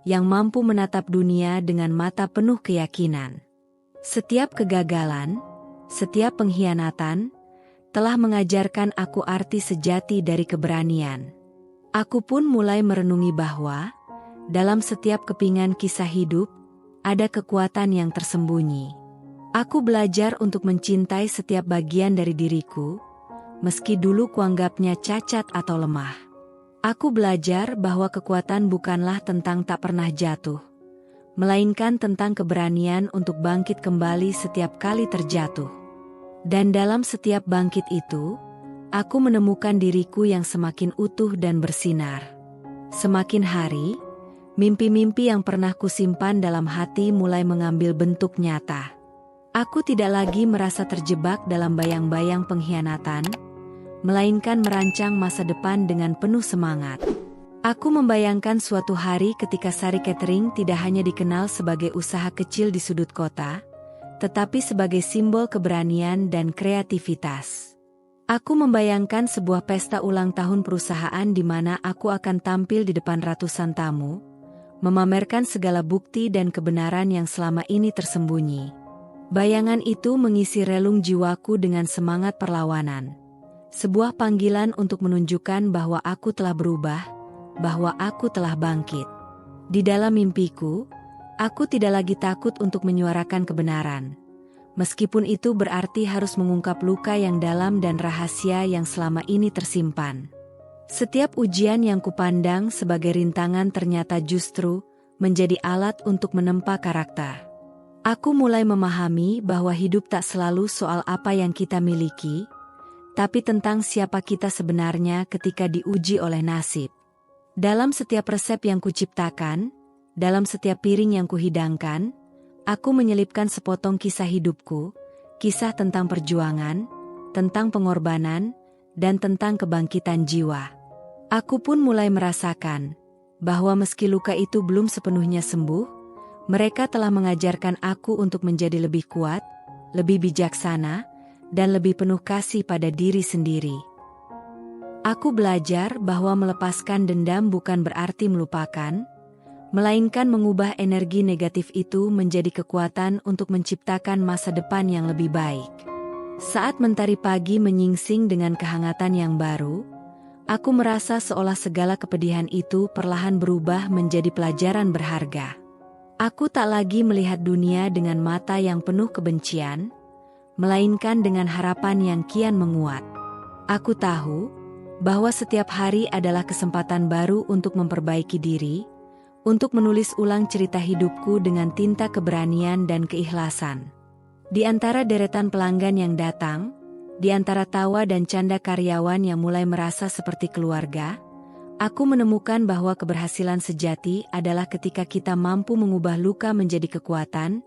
yang mampu menatap dunia dengan mata penuh keyakinan. Setiap kegagalan, setiap pengkhianatan, telah mengajarkan aku arti sejati dari keberanian. Aku pun mulai merenungi bahwa, dalam setiap kepingan kisah hidup, ada kekuatan yang tersembunyi. Aku belajar untuk mencintai setiap bagian dari diriku, meski dulu kuanggapnya cacat atau lemah. Aku belajar bahwa kekuatan bukanlah tentang tak pernah jatuh, melainkan tentang keberanian untuk bangkit kembali setiap kali terjatuh. Dan dalam setiap bangkit itu, aku menemukan diriku yang semakin utuh dan bersinar. Semakin hari, mimpi-mimpi yang pernah kusimpan dalam hati mulai mengambil bentuk nyata. Aku tidak lagi merasa terjebak dalam bayang-bayang pengkhianatan, melainkan merancang masa depan dengan penuh semangat. Aku membayangkan suatu hari ketika Sari Catering tidak hanya dikenal sebagai usaha kecil di sudut kota, tetapi sebagai simbol keberanian dan kreativitas. Aku membayangkan sebuah pesta ulang tahun perusahaan di mana aku akan tampil di depan ratusan tamu, memamerkan segala bukti dan kebenaran yang selama ini tersembunyi. Bayangan itu mengisi relung jiwaku dengan semangat perlawanan. Sebuah panggilan untuk menunjukkan bahwa aku telah berubah, bahwa aku telah bangkit. Di dalam mimpiku, aku tidak lagi takut untuk menyuarakan kebenaran. Meskipun itu berarti harus mengungkap luka yang dalam dan rahasia yang selama ini tersimpan. Setiap ujian yang kupandang sebagai rintangan ternyata justru menjadi alat untuk menempa karakter. Aku mulai memahami bahwa hidup tak selalu soal apa yang kita miliki, tapi tentang siapa kita sebenarnya ketika diuji oleh nasib. Dalam setiap resep yang kuciptakan, dalam setiap piring yang kuhidangkan, aku menyelipkan sepotong kisah hidupku, kisah tentang perjuangan, tentang pengorbanan, dan tentang kebangkitan jiwa. Aku pun mulai merasakan bahwa meski luka itu belum sepenuhnya sembuh, mereka telah mengajarkan aku untuk menjadi lebih kuat, lebih bijaksana, dan lebih penuh kasih pada diri sendiri. Aku belajar bahwa melepaskan dendam bukan berarti melupakan, melainkan mengubah energi negatif itu menjadi kekuatan untuk menciptakan masa depan yang lebih baik. Saat mentari pagi menyingsing dengan kehangatan yang baru, aku merasa seolah segala kepedihan itu perlahan berubah menjadi pelajaran berharga. Aku tak lagi melihat dunia dengan mata yang penuh kebencian, melainkan dengan harapan yang kian menguat. Aku tahu bahwa setiap hari adalah kesempatan baru untuk memperbaiki diri, untuk menulis ulang cerita hidupku dengan tinta keberanian dan keikhlasan. Di antara deretan pelanggan yang datang, di antara tawa dan canda karyawan yang mulai merasa seperti keluarga, aku menemukan bahwa keberhasilan sejati adalah ketika kita mampu mengubah luka menjadi kekuatan,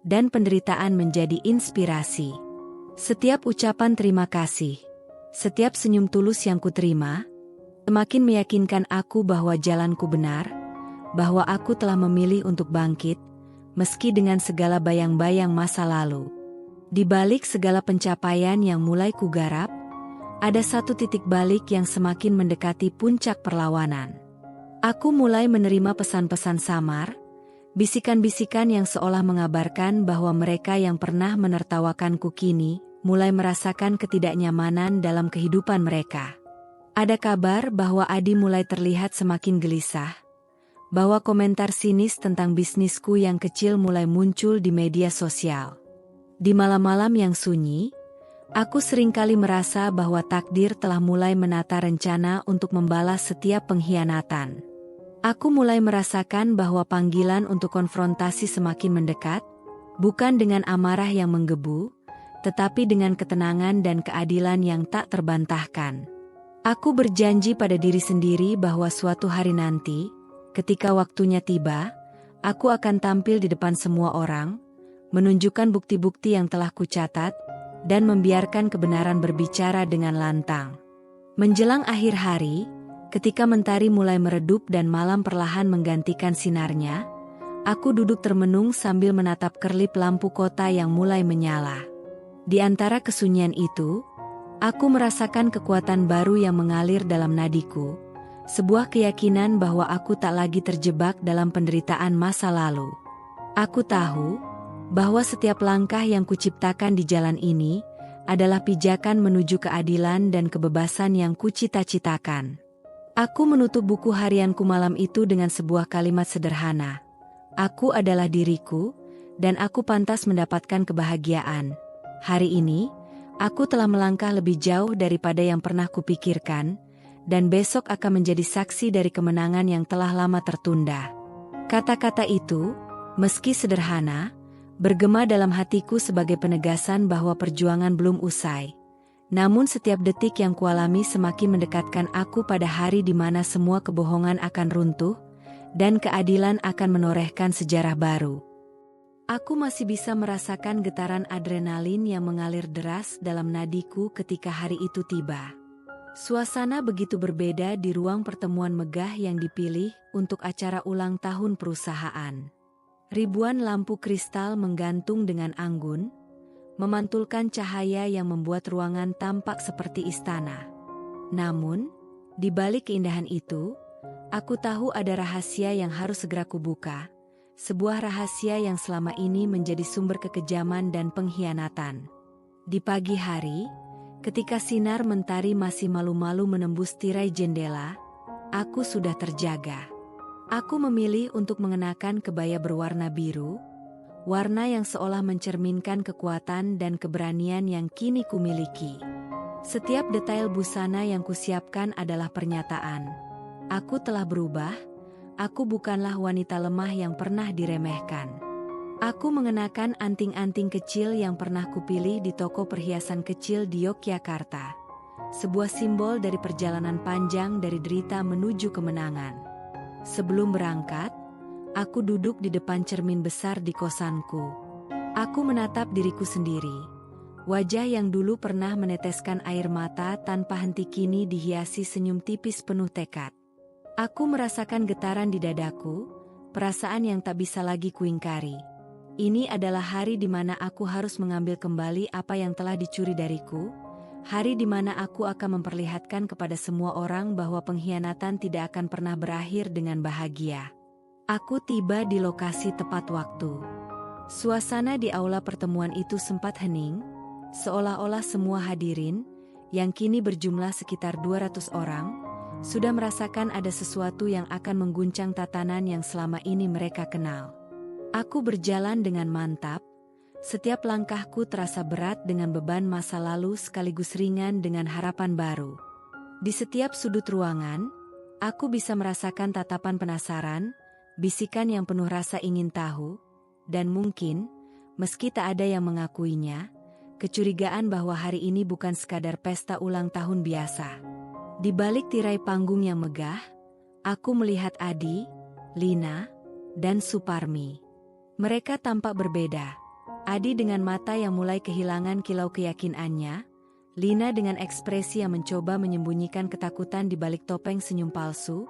dan penderitaan menjadi inspirasi. Setiap ucapan terima kasih, setiap senyum tulus yang kuterima, semakin meyakinkan aku bahwa jalanku benar, bahwa aku telah memilih untuk bangkit, meski dengan segala bayang-bayang masa lalu. Di balik segala pencapaian yang mulai kugarap, ada satu titik balik yang semakin mendekati puncak perlawanan. Aku mulai menerima pesan-pesan samar, bisikan-bisikan yang seolah mengabarkan bahwa mereka yang pernah menertawakanku kini mulai merasakan ketidaknyamanan dalam kehidupan mereka. Ada kabar bahwa Adi mulai terlihat semakin gelisah, bahwa komentar sinis tentang bisnisku yang kecil mulai muncul di media sosial. Di malam-malam yang sunyi, aku seringkali merasa bahwa takdir telah mulai menata rencana untuk membalas setiap pengkhianatan. Aku mulai merasakan bahwa panggilan untuk konfrontasi semakin mendekat, bukan dengan amarah yang menggebu, tetapi dengan ketenangan dan keadilan yang tak terbantahkan. Aku berjanji pada diri sendiri bahwa suatu hari nanti, ketika waktunya tiba, aku akan tampil di depan semua orang, menunjukkan bukti-bukti yang telah kucatat, dan membiarkan kebenaran berbicara dengan lantang. Menjelang akhir hari, ketika mentari mulai meredup dan malam perlahan menggantikan sinarnya, aku duduk termenung sambil menatap kerlip lampu kota yang mulai menyala. Di antara kesunyian itu, aku merasakan kekuatan baru yang mengalir dalam nadiku, sebuah keyakinan bahwa aku tak lagi terjebak dalam penderitaan masa lalu. Aku tahu bahwa setiap langkah yang kuciptakan di jalan ini adalah pijakan menuju keadilan dan kebebasan yang kucita-citakan. Aku menutup buku harianku malam itu dengan sebuah kalimat sederhana. Aku adalah diriku, dan aku pantas mendapatkan kebahagiaan. Hari ini, aku telah melangkah lebih jauh daripada yang pernah kupikirkan, dan besok akan menjadi saksi dari kemenangan yang telah lama tertunda. Kata-kata itu, meski sederhana, bergema dalam hatiku sebagai penegasan bahwa perjuangan belum usai. Namun setiap detik yang kualami semakin mendekatkan aku pada hari di mana semua kebohongan akan runtuh, dan keadilan akan menorehkan sejarah baru. Aku masih bisa merasakan getaran adrenalin yang mengalir deras dalam nadiku ketika hari itu tiba. Suasana begitu berbeda di ruang pertemuan megah yang dipilih untuk acara ulang tahun perusahaan. Ribuan lampu kristal menggantung dengan anggun, memantulkan cahaya yang membuat ruangan tampak seperti istana. Namun, di balik keindahan itu, aku tahu ada rahasia yang harus segera kubuka, sebuah rahasia yang selama ini menjadi sumber kekejaman dan pengkhianatan. Di pagi hari, ketika sinar mentari masih malu-malu menembus tirai jendela, aku sudah terjaga. Aku memilih untuk mengenakan kebaya berwarna biru, warna yang seolah mencerminkan kekuatan dan keberanian yang kini kumiliki. Setiap detail busana yang kusiapkan adalah pernyataan. Aku telah berubah, aku bukanlah wanita lemah yang pernah diremehkan. Aku mengenakan anting-anting kecil yang pernah kupilih di toko perhiasan kecil di Yogyakarta. Sebuah simbol dari perjalanan panjang dari derita menuju kemenangan. Sebelum berangkat, aku duduk di depan cermin besar di kosanku. Aku menatap diriku sendiri. Wajah yang dulu pernah meneteskan air mata tanpa henti kini dihiasi senyum tipis penuh tekad. Aku merasakan getaran di dadaku, perasaan yang tak bisa lagi kuingkari. Ini adalah hari di mana aku harus mengambil kembali apa yang telah dicuri dariku, hari di mana aku akan memperlihatkan kepada semua orang bahwa pengkhianatan tidak akan pernah berakhir dengan bahagia. Aku tiba di lokasi tepat waktu. Suasana di aula pertemuan itu sempat hening, seolah-olah semua hadirin, yang kini berjumlah sekitar 200 orang, sudah merasakan ada sesuatu yang akan mengguncang tatanan yang selama ini mereka kenal. Aku berjalan dengan mantap, setiap langkahku terasa berat dengan beban masa lalu sekaligus ringan dengan harapan baru. Di setiap sudut ruangan, aku bisa merasakan tatapan penasaran, bisikan yang penuh rasa ingin tahu, dan mungkin, meski tak ada yang mengakuinya, kecurigaan bahwa hari ini bukan sekadar pesta ulang tahun biasa. Di balik tirai panggung yang megah, aku melihat Adi, Lina, dan Suparmi. Mereka tampak berbeda. Adi dengan mata yang mulai kehilangan kilau keyakinannya, Lina dengan ekspresi yang mencoba menyembunyikan ketakutan di balik topeng senyum palsu,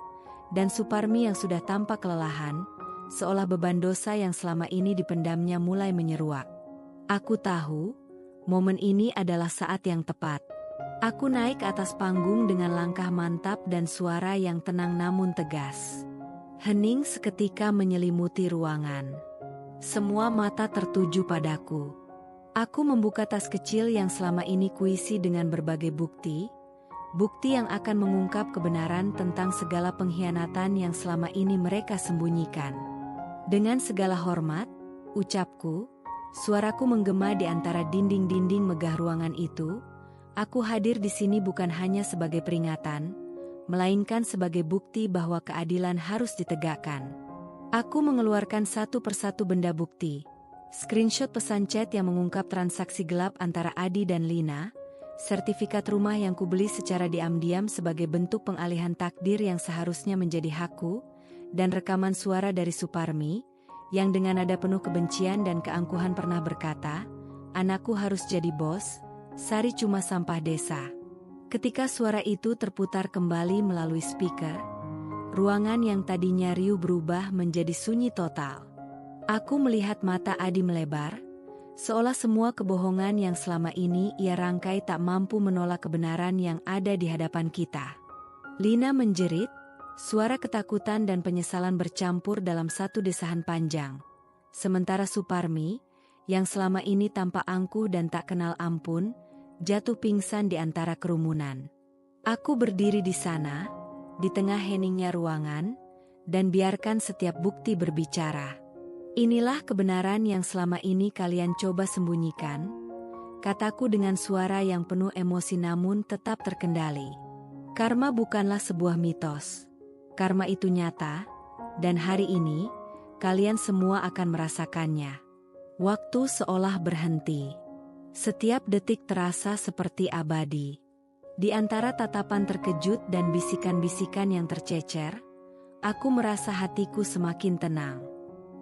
Dan Suparmi yang sudah tampak kelelahan, seolah beban dosa yang selama ini dipendamnya mulai menyeruak. Aku tahu, momen ini adalah saat yang tepat. Aku naik ke atas panggung dengan langkah mantap dan suara yang tenang namun tegas. Hening seketika menyelimuti ruangan. Semua mata tertuju padaku. Aku membuka tas kecil yang selama ini kuisi dengan berbagai bukti yang akan mengungkap kebenaran tentang segala pengkhianatan yang selama ini mereka sembunyikan. Dengan segala hormat, ucapku, suaraku menggema di antara dinding-dinding megah ruangan itu. Aku hadir di sini bukan hanya sebagai peringatan, melainkan sebagai bukti bahwa keadilan harus ditegakkan. Aku mengeluarkan satu persatu benda bukti. Screenshot pesan chat yang mengungkap transaksi gelap antara Adi dan Lina, sertifikat rumah yang kubeli secara diam-diam sebagai bentuk pengalihan takdir yang seharusnya menjadi hakku, dan rekaman suara dari Suparmi, yang dengan nada penuh kebencian dan keangkuhan pernah berkata, "Anakku harus jadi bos, Sari cuma sampah desa." Ketika suara itu terputar kembali melalui speaker, ruangan yang tadinya riuh berubah menjadi sunyi total. Aku melihat mata Adi melebar, seolah semua kebohongan yang selama ini ia rangkai tak mampu menolak kebenaran yang ada di hadapan kita. Lina menjerit, suara ketakutan dan penyesalan bercampur dalam satu desahan panjang. Sementara Suparmi, yang selama ini tampak angkuh dan tak kenal ampun, jatuh pingsan di antara kerumunan. Aku berdiri di sana, di tengah heningnya ruangan, dan biarkan setiap bukti berbicara. "Inilah kebenaran yang selama ini kalian coba sembunyikan," kataku dengan suara yang penuh emosi namun tetap terkendali. Karma bukanlah sebuah mitos. Karma itu nyata, dan hari ini, kalian semua akan merasakannya. Waktu seolah berhenti. Setiap detik terasa seperti abadi. Di antara tatapan terkejut dan bisikan-bisikan yang tercecer, aku merasa hatiku semakin tenang.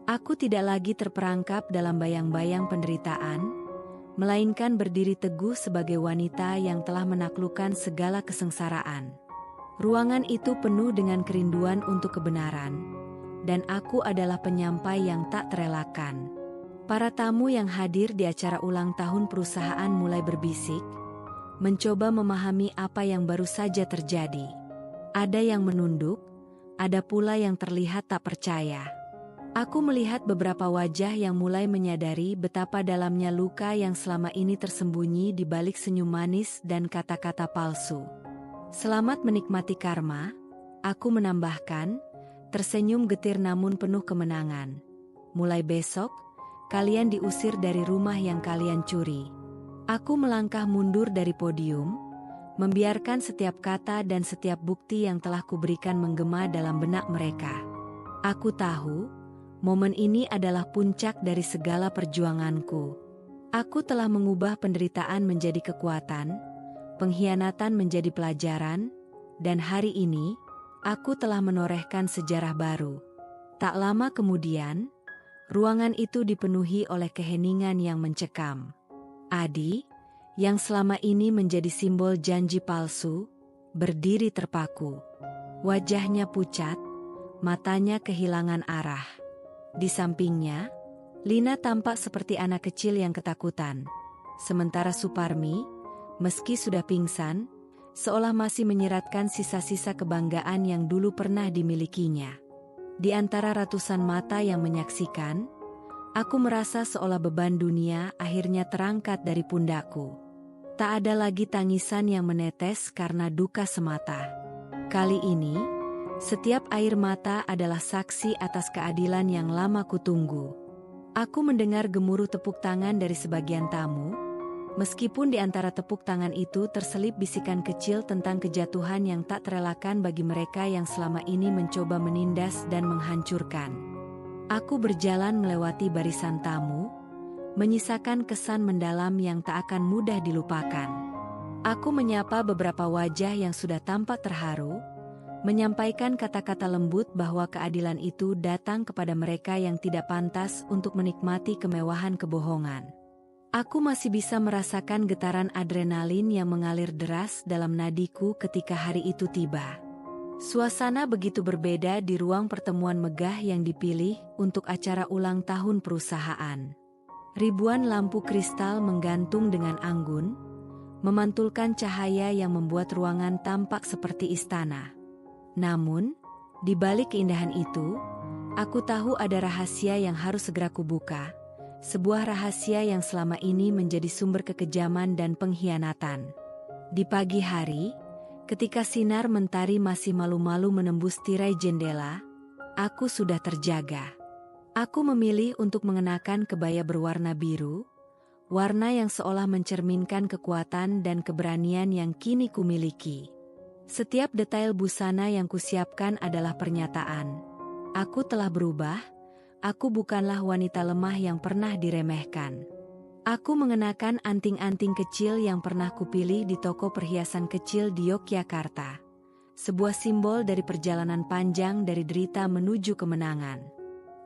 Aku tidak lagi terperangkap dalam bayang-bayang penderitaan, melainkan berdiri teguh sebagai wanita yang telah menaklukkan segala kesengsaraan. Ruangan itu penuh dengan kerinduan untuk kebenaran, dan aku adalah penyampai yang tak terelakkan. Para tamu yang hadir di acara ulang tahun perusahaan mulai berbisik, mencoba memahami apa yang baru saja terjadi. Ada yang menunduk, ada pula yang terlihat tak percaya. Aku melihat beberapa wajah yang mulai menyadari betapa dalamnya luka yang selama ini tersembunyi di balik senyum manis dan kata-kata palsu. "Selamat menikmati karma," aku menambahkan, tersenyum getir namun penuh kemenangan. "Mulai besok, kalian diusir dari rumah yang kalian curi." Aku melangkah mundur dari podium, membiarkan setiap kata dan setiap bukti yang telah kuberikan menggema dalam benak mereka. Aku tahu, momen ini adalah puncak dari segala perjuanganku. Aku telah mengubah penderitaan menjadi kekuatan, pengkhianatan menjadi pelajaran, dan hari ini, aku telah menorehkan sejarah baru. Tak lama kemudian, ruangan itu dipenuhi oleh keheningan yang mencekam. Adi, yang selama ini menjadi simbol janji palsu, berdiri terpaku. Wajahnya pucat, matanya kehilangan arah. Di sampingnya, Lina tampak seperti anak kecil yang ketakutan. Sementara Suparmi, meski sudah pingsan, seolah masih menyeratkan sisa-sisa kebanggaan yang dulu pernah dimilikinya. Di antara ratusan mata yang menyaksikan, aku merasa seolah beban dunia akhirnya terangkat dari pundakku. Tak ada lagi tangisan yang menetes karena duka semata. Kali ini, setiap air mata adalah saksi atas keadilan yang lama kutunggu. Aku mendengar gemuruh tepuk tangan dari sebagian tamu, meskipun di antara tepuk tangan itu terselip bisikan kecil tentang kejatuhan yang tak terelakkan bagi mereka yang selama ini mencoba menindas dan menghancurkan. Aku berjalan melewati barisan tamu, menyisakan kesan mendalam yang tak akan mudah dilupakan. Aku menyapa beberapa wajah yang sudah tampak terharu, menyampaikan kata-kata lembut bahwa keadilan itu datang kepada mereka yang tidak pantas untuk menikmati kemewahan kebohongan. Aku masih bisa merasakan getaran adrenalin yang mengalir deras dalam nadiku ketika hari itu tiba. Suasana begitu berbeda di ruang pertemuan megah yang dipilih untuk acara ulang tahun perusahaan. Ribuan lampu kristal menggantung dengan anggun, memantulkan cahaya yang membuat ruangan tampak seperti istana. Namun, di balik keindahan itu, aku tahu ada rahasia yang harus segera kubuka, sebuah rahasia yang selama ini menjadi sumber kekejaman dan pengkhianatan. Di pagi hari, ketika sinar mentari masih malu-malu menembus tirai jendela, aku sudah terjaga. Aku memilih untuk mengenakan kebaya berwarna biru, warna yang seolah mencerminkan kekuatan dan keberanian yang kini kumiliki. Setiap detail busana yang kusiapkan adalah pernyataan. Aku telah berubah, aku bukanlah wanita lemah yang pernah diremehkan. Aku mengenakan anting-anting kecil yang pernah kupilih di toko perhiasan kecil di Yogyakarta. Sebuah simbol dari perjalanan panjang dari derita menuju kemenangan.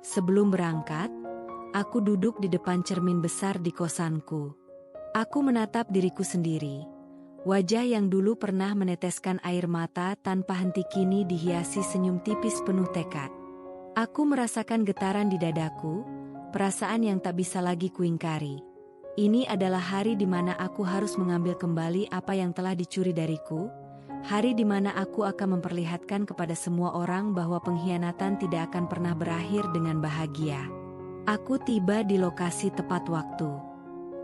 Sebelum berangkat, aku duduk di depan cermin besar di kosanku. Aku menatap diriku sendiri. Wajah yang dulu pernah meneteskan air mata tanpa henti kini dihiasi senyum tipis penuh tekad. Aku merasakan getaran di dadaku, perasaan yang tak bisa lagi kuingkari. Ini adalah hari di mana aku harus mengambil kembali apa yang telah dicuri dariku, hari di mana aku akan memperlihatkan kepada semua orang bahwa pengkhianatan tidak akan pernah berakhir dengan bahagia. Aku tiba di lokasi tepat waktu.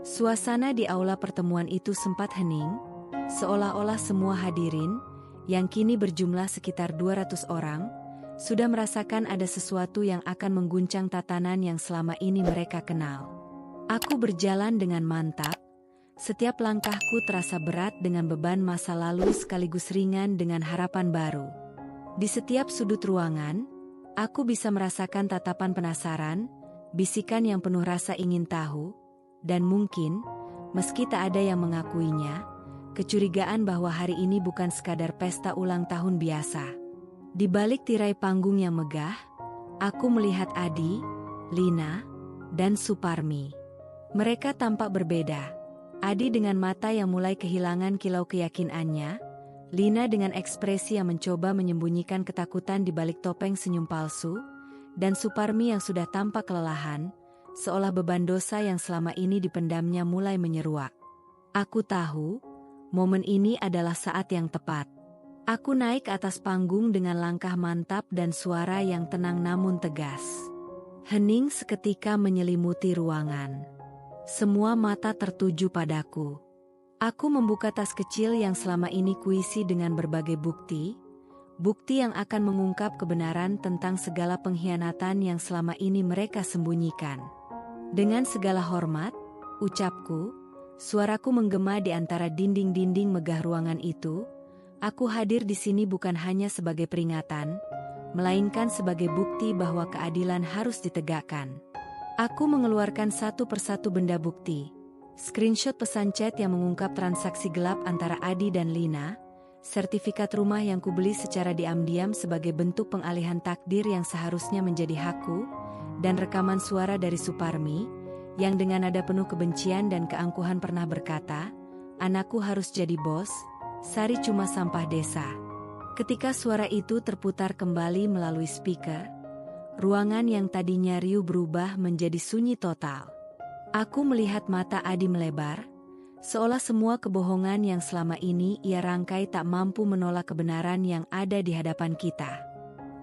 Suasana di aula pertemuan itu sempat hening, seolah-olah semua hadirin, yang kini berjumlah sekitar 200 orang, sudah merasakan ada sesuatu yang akan mengguncang tatanan yang selama ini mereka kenal. Aku berjalan dengan mantap, setiap langkahku terasa berat dengan beban masa lalu sekaligus ringan dengan harapan baru. Di setiap sudut ruangan, aku bisa merasakan tatapan penasaran, bisikan yang penuh rasa ingin tahu, dan mungkin, meski tak ada yang mengakuinya, kecurigaan bahwa hari ini bukan sekadar pesta ulang tahun biasa. Di balik tirai panggung yang megah, aku melihat Adi, Lina, dan Suparmi. Mereka tampak berbeda. Adi dengan mata yang mulai kehilangan kilau keyakinannya, Lina dengan ekspresi yang mencoba menyembunyikan ketakutan di balik topeng senyum palsu, dan Suparmi yang sudah tampak kelelahan, seolah beban dosa yang selama ini dipendamnya mulai menyeruak. Aku tahu, momen ini adalah saat yang tepat. Aku naik ke atas panggung dengan langkah mantap dan suara yang tenang namun tegas. Hening seketika menyelimuti ruangan. Semua mata tertuju padaku. Aku membuka tas kecil yang selama ini kuisi dengan berbagai bukti yang akan mengungkap kebenaran tentang segala pengkhianatan yang selama ini mereka sembunyikan. Dengan segala hormat, ucapku, suaraku menggema di antara dinding-dinding megah ruangan itu, aku hadir di sini bukan hanya sebagai peringatan, melainkan sebagai bukti bahwa keadilan harus ditegakkan. Aku mengeluarkan satu persatu benda bukti, screenshot pesan chat yang mengungkap transaksi gelap antara Adi dan Lina, sertifikat rumah yang kubeli secara diam-diam sebagai bentuk pengalihan takdir yang seharusnya menjadi hakku, dan rekaman suara dari Suparmi, yang dengan nada penuh kebencian dan keangkuhan pernah berkata, "Anakku harus jadi bos, Sari cuma sampah desa." Ketika suara itu terputar kembali melalui speaker, ruangan yang tadinya riuh berubah menjadi sunyi total. Aku melihat mata Adi melebar, seolah semua kebohongan yang selama ini ia rangkai tak mampu menolak kebenaran yang ada di hadapan kita.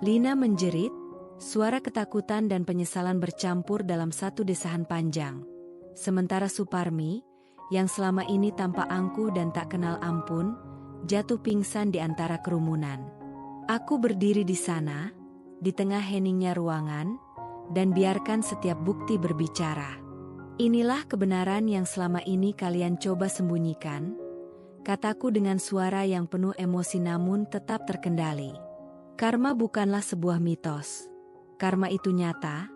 Lina menjerit, suara ketakutan dan penyesalan bercampur dalam satu desahan panjang. Sementara Suparmi, yang selama ini tampak angkuh dan tak kenal ampun, jatuh pingsan di antara kerumunan. Aku berdiri di sana, di tengah heningnya ruangan, dan biarkan setiap bukti berbicara. "Inilah kebenaran yang selama ini kalian coba sembunyikan," kataku dengan suara yang penuh emosi namun tetap terkendali. Karma bukanlah sebuah mitos. Karma itu nyata,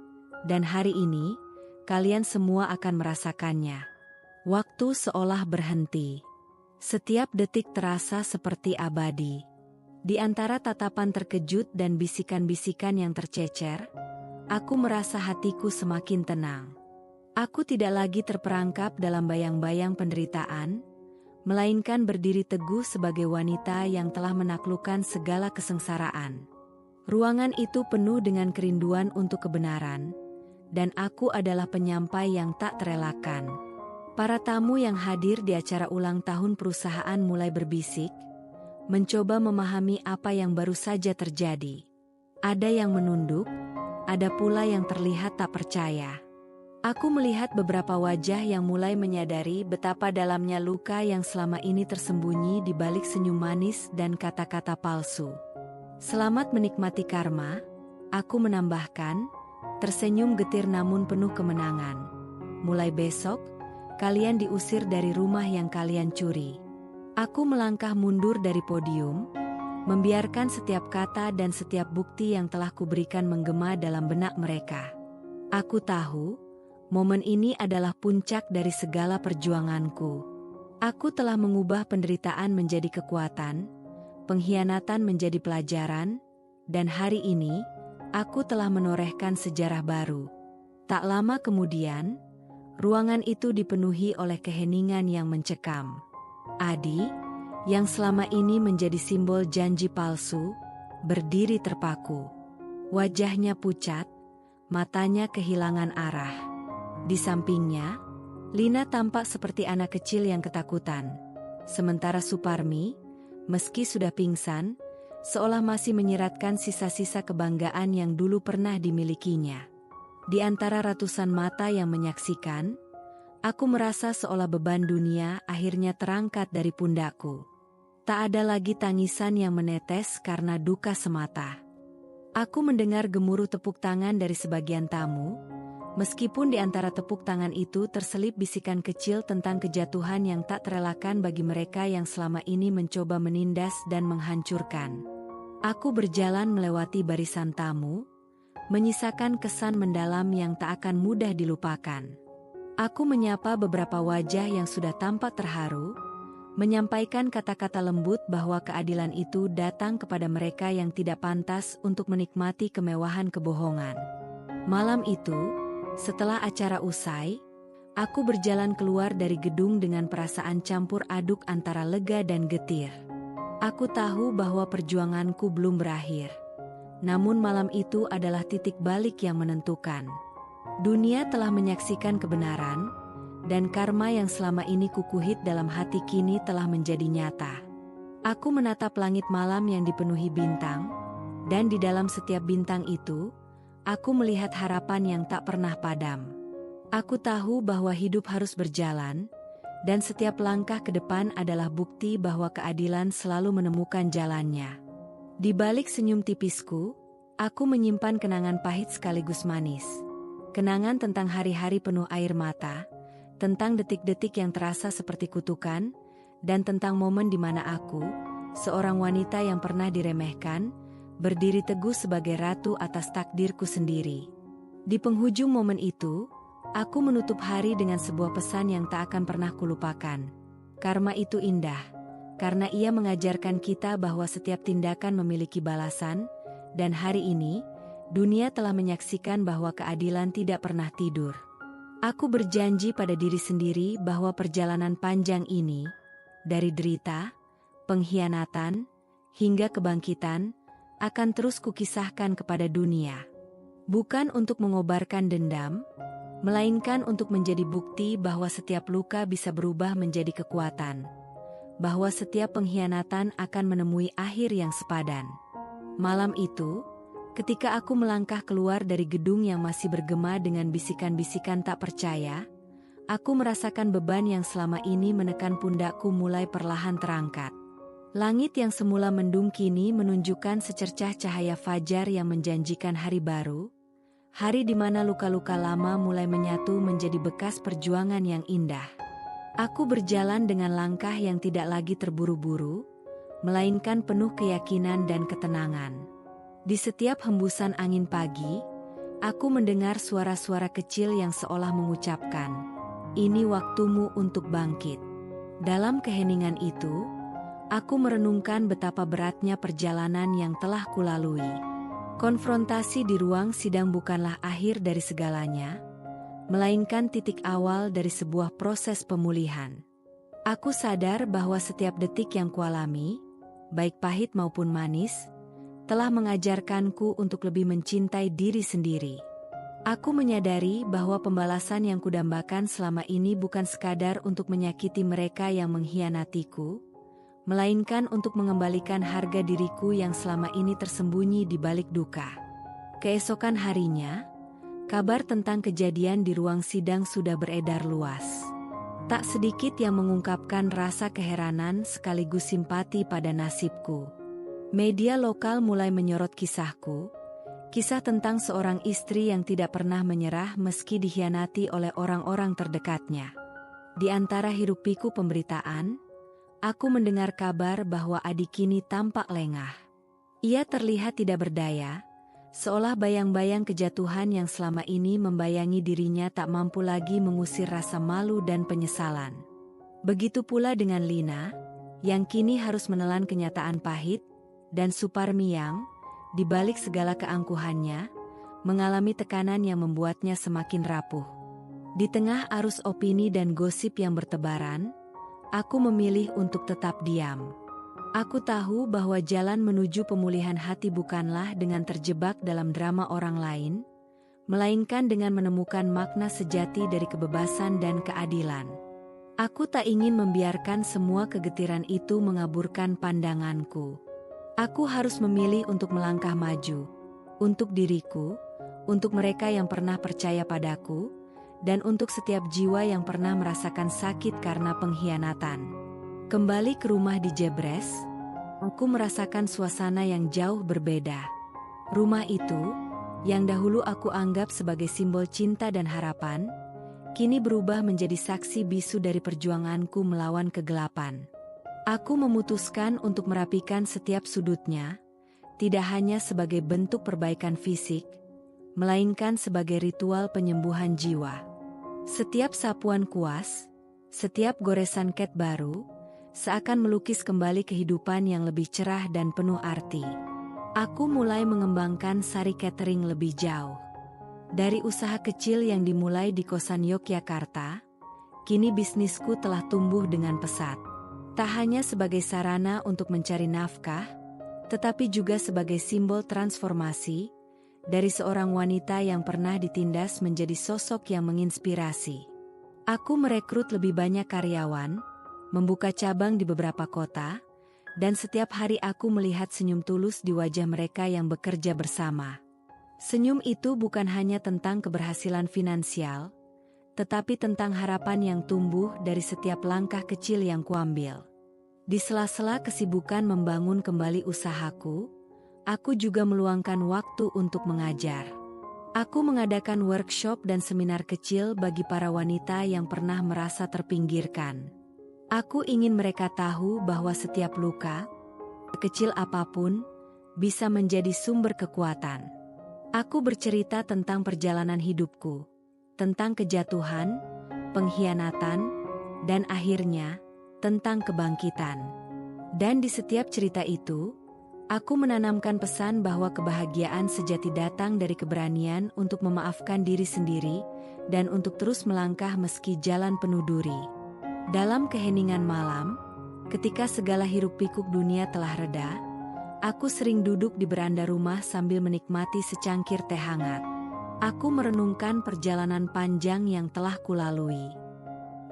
dan hari ini, kalian semua akan merasakannya. Waktu seolah berhenti. Setiap detik terasa seperti abadi. Di antara tatapan terkejut dan bisikan-bisikan yang tercecer, aku merasa hatiku semakin tenang. Aku tidak lagi terperangkap dalam bayang-bayang penderitaan, melainkan berdiri teguh sebagai wanita yang telah menaklukkan segala kesengsaraan. Ruangan itu penuh dengan kerinduan untuk kebenaran, dan aku adalah penyampai yang tak terelakkan. Para tamu yang hadir di acara ulang tahun perusahaan mulai berbisik, mencoba memahami apa yang baru saja terjadi. Ada yang menunduk, ada pula yang terlihat tak percaya. Aku melihat beberapa wajah yang mulai menyadari betapa dalamnya luka yang selama ini tersembunyi di balik senyum manis dan kata-kata palsu. Selamat menikmati karma, aku menambahkan, tersenyum getir namun penuh kemenangan. Mulai besok, kalian diusir dari rumah yang kalian curi. Aku melangkah mundur dari podium, membiarkan setiap kata dan setiap bukti yang telah kuberikan menggema dalam benak mereka. Aku tahu, momen ini adalah puncak dari segala perjuanganku. Aku telah mengubah penderitaan menjadi kekuatan, pengkhianatan menjadi pelajaran, dan hari ini, aku telah menorehkan sejarah baru. Tak lama kemudian, ruangan itu dipenuhi oleh keheningan yang mencekam. Adi, yang selama ini menjadi simbol janji palsu, berdiri terpaku. Wajahnya pucat, matanya kehilangan arah. Di sampingnya, Lina tampak seperti anak kecil yang ketakutan. Sementara Suparmi, meski sudah pingsan, seolah masih menyiratkan sisa-sisa kebanggaan yang dulu pernah dimilikinya. Di antara ratusan mata yang menyaksikan, aku merasa seolah beban dunia akhirnya terangkat dari pundakku. Tak ada lagi tangisan yang menetes karena duka semata. Aku mendengar gemuruh tepuk tangan dari sebagian tamu, meskipun di antara tepuk tangan itu terselip bisikan kecil tentang kejatuhan yang tak terelakkan bagi mereka yang selama ini mencoba menindas dan menghancurkan. Aku berjalan melewati barisan tamu, menyisakan kesan mendalam yang tak akan mudah dilupakan. Aku menyapa beberapa wajah yang sudah tampak terharu, menyampaikan kata-kata lembut bahwa keadilan itu datang kepada mereka yang tidak pantas untuk menikmati kemewahan kebohongan. Malam itu, setelah acara usai, aku berjalan keluar dari gedung dengan perasaan campur aduk antara lega dan getir. Aku tahu bahwa perjuanganku belum berakhir. Namun malam itu adalah titik balik yang menentukan. Dunia telah menyaksikan kebenaran, dan karma yang selama ini kukuhit dalam hati kini telah menjadi nyata. Aku menatap langit malam yang dipenuhi bintang, dan di dalam setiap bintang itu, aku melihat harapan yang tak pernah padam. Aku tahu bahwa hidup harus berjalan, dan setiap langkah ke depan adalah bukti bahwa keadilan selalu menemukan jalannya. Di balik senyum tipisku, aku menyimpan kenangan pahit sekaligus manis. Kenangan tentang hari-hari penuh air mata, tentang detik-detik yang terasa seperti kutukan, dan tentang momen di mana aku, seorang wanita yang pernah diremehkan, berdiri teguh sebagai ratu atas takdirku sendiri. Di penghujung momen itu, aku menutup hari dengan sebuah pesan yang tak akan pernah kulupakan. Karma itu indah, karena ia mengajarkan kita bahwa setiap tindakan memiliki balasan, dan hari ini, dunia telah menyaksikan bahwa keadilan tidak pernah tidur. Aku berjanji pada diri sendiri bahwa perjalanan panjang ini, dari derita, pengkhianatan, hingga kebangkitan, akan terus kukisahkan kepada dunia. Bukan untuk mengobarkan dendam, melainkan untuk menjadi bukti bahwa setiap luka bisa berubah menjadi kekuatan. Bahwa setiap pengkhianatan akan menemui akhir yang sepadan. Malam itu, ketika aku melangkah keluar dari gedung yang masih bergema dengan bisikan-bisikan tak percaya, aku merasakan beban yang selama ini menekan pundakku mulai perlahan terangkat. Langit yang semula mendung kini menunjukkan secercah cahaya fajar yang menjanjikan hari baru, hari di mana luka-luka lama mulai menyatu menjadi bekas perjuangan yang indah. Aku berjalan dengan langkah yang tidak lagi terburu-buru, melainkan penuh keyakinan dan ketenangan. Di setiap hembusan angin pagi, aku mendengar suara-suara kecil yang seolah mengucapkan, "Ini waktumu untuk bangkit." Dalam keheningan itu, aku merenungkan betapa beratnya perjalanan yang telah kulalui. Konfrontasi di ruang sidang bukanlah akhir dari segalanya, melainkan titik awal dari sebuah proses pemulihan. Aku sadar bahwa setiap detik yang kualami, baik pahit maupun manis, telah mengajarkanku untuk lebih mencintai diri sendiri. Aku menyadari bahwa pembalasan yang kudambakan selama ini bukan sekadar untuk menyakiti mereka yang mengkhianatiku, melainkan untuk mengembalikan harga diriku yang selama ini tersembunyi di balik duka. Keesokan harinya, kabar tentang kejadian di ruang sidang sudah beredar luas. Tak sedikit yang mengungkapkan rasa keheranan sekaligus simpati pada nasibku. Media lokal mulai menyorot kisahku, kisah tentang seorang istri yang tidak pernah menyerah meski dikhianati oleh orang-orang terdekatnya. Di antara hiruk-pikuk pemberitaan, aku mendengar kabar bahwa adik kini tampak lengah. Ia terlihat tidak berdaya, seolah bayang-bayang kejatuhan yang selama ini membayangi dirinya tak mampu lagi mengusir rasa malu dan penyesalan. Begitu pula dengan Lina, yang kini harus menelan kenyataan pahit, dan Suparmi yang, di balik segala keangkuhannya, mengalami tekanan yang membuatnya semakin rapuh. Di tengah arus opini dan gosip yang bertebaran, aku memilih untuk tetap diam. Aku tahu bahwa jalan menuju pemulihan hati bukanlah dengan terjebak dalam drama orang lain, melainkan dengan menemukan makna sejati dari kebebasan dan keadilan. Aku tak ingin membiarkan semua kegetiran itu mengaburkan pandanganku. Aku harus memilih untuk melangkah maju, untuk diriku, untuk mereka yang pernah percaya padaku, dan untuk setiap jiwa yang pernah merasakan sakit karena pengkhianatan. Kembali ke rumah di Jebres, aku merasakan suasana yang jauh berbeda. Rumah itu, yang dahulu aku anggap sebagai simbol cinta dan harapan, kini berubah menjadi saksi bisu dari perjuanganku melawan kegelapan. Aku memutuskan untuk merapikan setiap sudutnya, tidak hanya sebagai bentuk perbaikan fisik, melainkan sebagai ritual penyembuhan jiwa. Setiap sapuan kuas, setiap goresan cat baru, seakan melukis kembali kehidupan yang lebih cerah dan penuh arti. Aku mulai mengembangkan Sari Catering lebih jauh. Dari usaha kecil yang dimulai di kosan Yogyakarta, kini bisnisku telah tumbuh dengan pesat. Tak hanya sebagai sarana untuk mencari nafkah, tetapi juga sebagai simbol transformasi dari seorang wanita yang pernah ditindas menjadi sosok yang menginspirasi. Aku merekrut lebih banyak karyawan, membuka cabang di beberapa kota, dan setiap hari aku melihat senyum tulus di wajah mereka yang bekerja bersama. Senyum itu bukan hanya tentang keberhasilan finansial, tetapi tentang harapan yang tumbuh dari setiap langkah kecil yang kuambil. Di sela-sela kesibukan membangun kembali usahaku, aku juga meluangkan waktu untuk mengajar. Aku mengadakan workshop dan seminar kecil bagi para wanita yang pernah merasa terpinggirkan. Aku ingin mereka tahu bahwa setiap luka, kecil apapun, bisa menjadi sumber kekuatan. Aku bercerita tentang perjalanan hidupku, tentang kejatuhan, pengkhianatan, dan akhirnya, tentang kebangkitan. Dan di setiap cerita itu, aku menanamkan pesan bahwa kebahagiaan sejati datang dari keberanian untuk memaafkan diri sendiri, dan untuk terus melangkah meski jalan penuh duri. Dalam keheningan malam, ketika segala hiruk-pikuk dunia telah reda, aku sering duduk di beranda rumah sambil menikmati secangkir teh hangat. Aku merenungkan perjalanan panjang yang telah kulalui.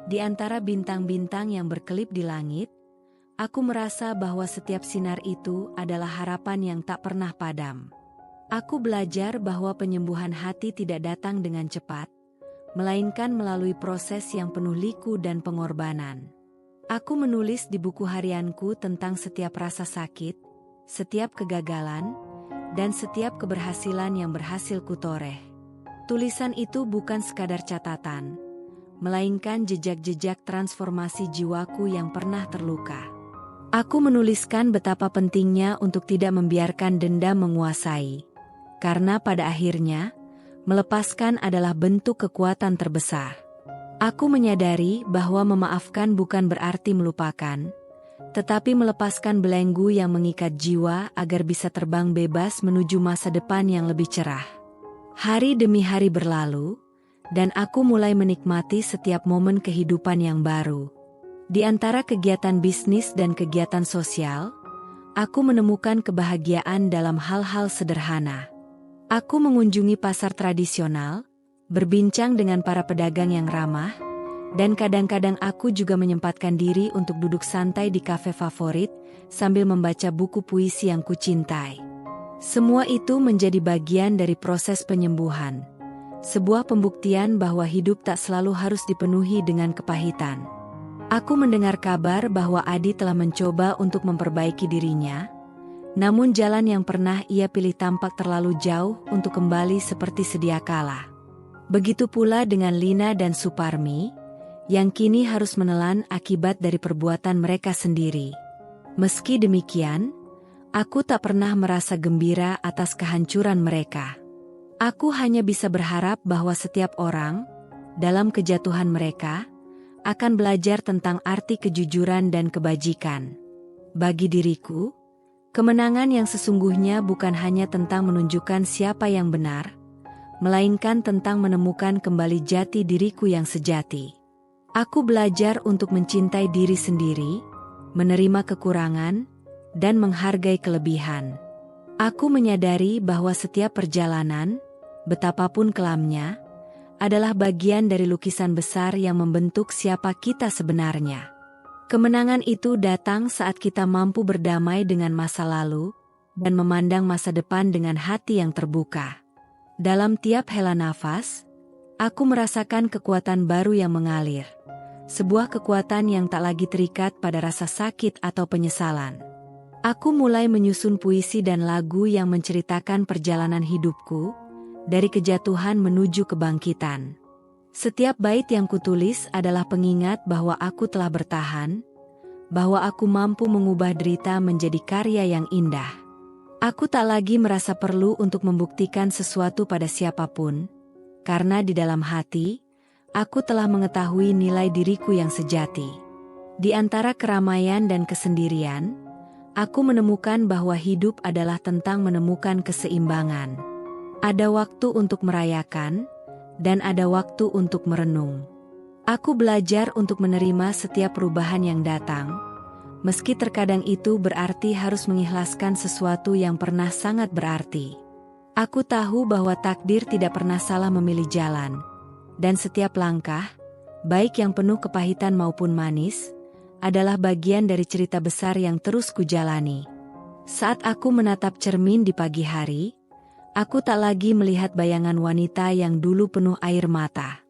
Di antara bintang-bintang yang berkelip di langit, aku merasa bahwa setiap sinar itu adalah harapan yang tak pernah padam. Aku belajar bahwa penyembuhan hati tidak datang dengan cepat, melainkan melalui proses yang penuh liku dan pengorbanan. Aku menulis di buku harianku tentang setiap rasa sakit, setiap kegagalan, dan setiap keberhasilan yang berhasil kutoreh. Tulisan itu bukan sekadar catatan, melainkan jejak-jejak transformasi jiwaku yang pernah terluka. Aku menuliskan betapa pentingnya untuk tidak membiarkan dendam menguasai, karena pada akhirnya, melepaskan adalah bentuk kekuatan terbesar. Aku menyadari bahwa memaafkan bukan berarti melupakan, tetapi melepaskan belenggu yang mengikat jiwa agar bisa terbang bebas menuju masa depan yang lebih cerah. Hari demi hari berlalu, dan aku mulai menikmati setiap momen kehidupan yang baru. Di antara kegiatan bisnis dan kegiatan sosial, aku menemukan kebahagiaan dalam hal-hal sederhana. Aku mengunjungi pasar tradisional, berbincang dengan para pedagang yang ramah, dan kadang-kadang aku juga menyempatkan diri untuk duduk santai di kafe favorit sambil membaca buku puisi yang kucintai. Semua itu menjadi bagian dari proses penyembuhan. Sebuah pembuktian bahwa hidup tak selalu harus dipenuhi dengan kepahitan. Aku mendengar kabar bahwa Adi telah mencoba untuk memperbaiki dirinya, namun jalan yang pernah ia pilih tampak terlalu jauh untuk kembali seperti sedia kala. Begitu pula dengan Lina dan Suparmi, yang kini harus menelan akibat dari perbuatan mereka sendiri. Meski demikian, aku tak pernah merasa gembira atas kehancuran mereka. Aku hanya bisa berharap bahwa setiap orang, dalam kejatuhan mereka, akan belajar tentang arti kejujuran dan kebajikan. Bagi diriku, kemenangan yang sesungguhnya bukan hanya tentang menunjukkan siapa yang benar, melainkan tentang menemukan kembali jati diriku yang sejati. Aku belajar untuk mencintai diri sendiri, menerima kekurangan, dan menghargai kelebihan. Aku menyadari bahwa setiap perjalanan, betapapun kelamnya, adalah bagian dari lukisan besar yang membentuk siapa kita sebenarnya. Kemenangan itu datang saat kita mampu berdamai dengan masa lalu, dan memandang masa depan dengan hati yang terbuka. Dalam tiap hela nafas, aku merasakan kekuatan baru yang mengalir. Sebuah kekuatan yang tak lagi terikat pada rasa sakit atau penyesalan. Aku mulai menyusun puisi dan lagu yang menceritakan perjalanan hidupku, dari kejatuhan menuju kebangkitan. Setiap bait yang kutulis adalah pengingat bahwa aku telah bertahan, bahwa aku mampu mengubah derita menjadi karya yang indah. Aku tak lagi merasa perlu untuk membuktikan sesuatu pada siapapun, karena di dalam hati, aku telah mengetahui nilai diriku yang sejati. Di antara keramaian dan kesendirian, aku menemukan bahwa hidup adalah tentang menemukan keseimbangan. Ada waktu untuk merayakan, dan ada waktu untuk merenung. Aku belajar untuk menerima setiap perubahan yang datang, meski terkadang itu berarti harus mengikhlaskan sesuatu yang pernah sangat berarti. Aku tahu bahwa takdir tidak pernah salah memilih jalan. Dan setiap langkah, baik yang penuh kepahitan maupun manis, adalah bagian dari cerita besar yang terus kujalani. Saat aku menatap cermin di pagi hari, aku tak lagi melihat bayangan wanita yang dulu penuh air mata.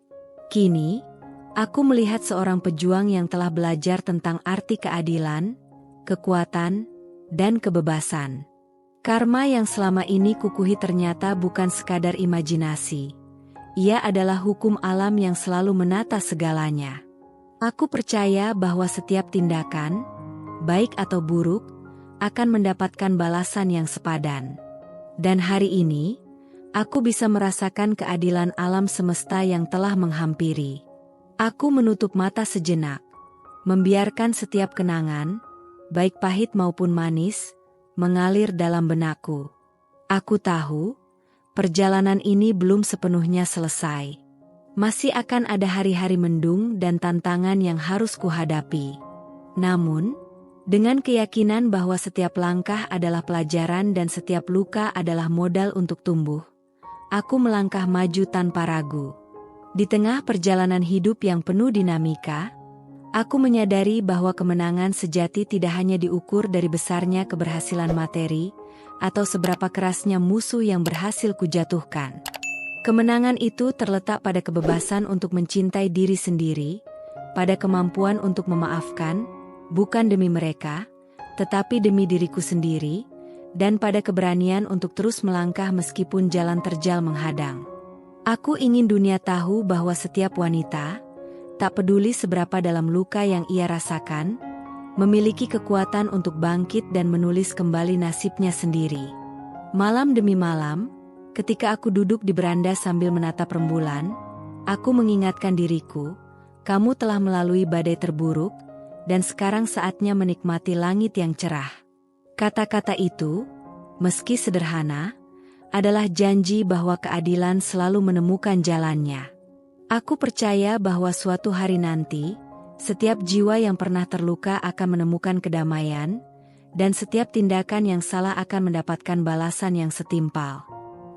Kini, aku melihat seorang pejuang yang telah belajar tentang arti keadilan, kekuatan, dan kebebasan. Karma yang selama ini kukuhi ternyata bukan sekadar imajinasi. Ia adalah hukum alam yang selalu menata segalanya. Aku percaya bahwa setiap tindakan, baik atau buruk, akan mendapatkan balasan yang sepadan. Dan hari ini, aku bisa merasakan keadilan alam semesta yang telah menghampiri. Aku menutup mata sejenak, membiarkan setiap kenangan, baik pahit maupun manis, mengalir dalam benakku. Aku tahu, perjalanan ini belum sepenuhnya selesai. Masih akan ada hari-hari mendung dan tantangan yang harus kuhadapi. Namun, dengan keyakinan bahwa setiap langkah adalah pelajaran dan setiap luka adalah modal untuk tumbuh, aku melangkah maju tanpa ragu. Di tengah perjalanan hidup yang penuh dinamika, aku menyadari bahwa kemenangan sejati tidak hanya diukur dari besarnya keberhasilan materi, atau seberapa kerasnya musuh yang berhasil kujatuhkan. Kemenangan itu terletak pada kebebasan untuk mencintai diri sendiri, pada kemampuan untuk memaafkan, bukan demi mereka, tetapi demi diriku sendiri, dan pada keberanian untuk terus melangkah meskipun jalan terjal menghadang. Aku ingin dunia tahu bahwa setiap wanita, tak peduli seberapa dalam luka yang ia rasakan, memiliki kekuatan untuk bangkit dan menulis kembali nasibnya sendiri. Malam demi malam, ketika aku duduk di beranda sambil menatap rembulan, aku mengingatkan diriku, kamu telah melalui badai terburuk, dan sekarang saatnya menikmati langit yang cerah. Kata-kata itu, meski sederhana, adalah janji bahwa keadilan selalu menemukan jalannya. Aku percaya bahwa suatu hari nanti, Setiap jiwa yang pernah terluka akan menemukan kedamaian, dan setiap tindakan yang salah akan mendapatkan balasan yang setimpal.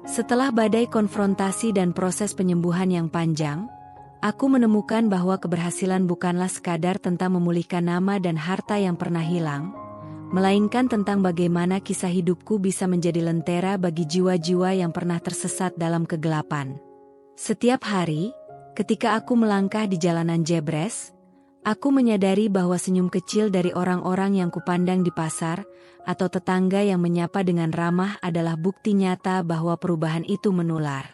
Setelah badai konfrontasi dan proses penyembuhan yang panjang, aku menemukan bahwa keberhasilan bukanlah sekadar tentang memulihkan nama dan harta yang pernah hilang, melainkan tentang bagaimana kisah hidupku bisa menjadi lentera bagi jiwa-jiwa yang pernah tersesat dalam kegelapan. Setiap hari, ketika aku melangkah di jalanan Jebres, aku menyadari bahwa senyum kecil dari orang-orang yang kupandang di pasar, atau tetangga yang menyapa dengan ramah adalah bukti nyata bahwa perubahan itu menular.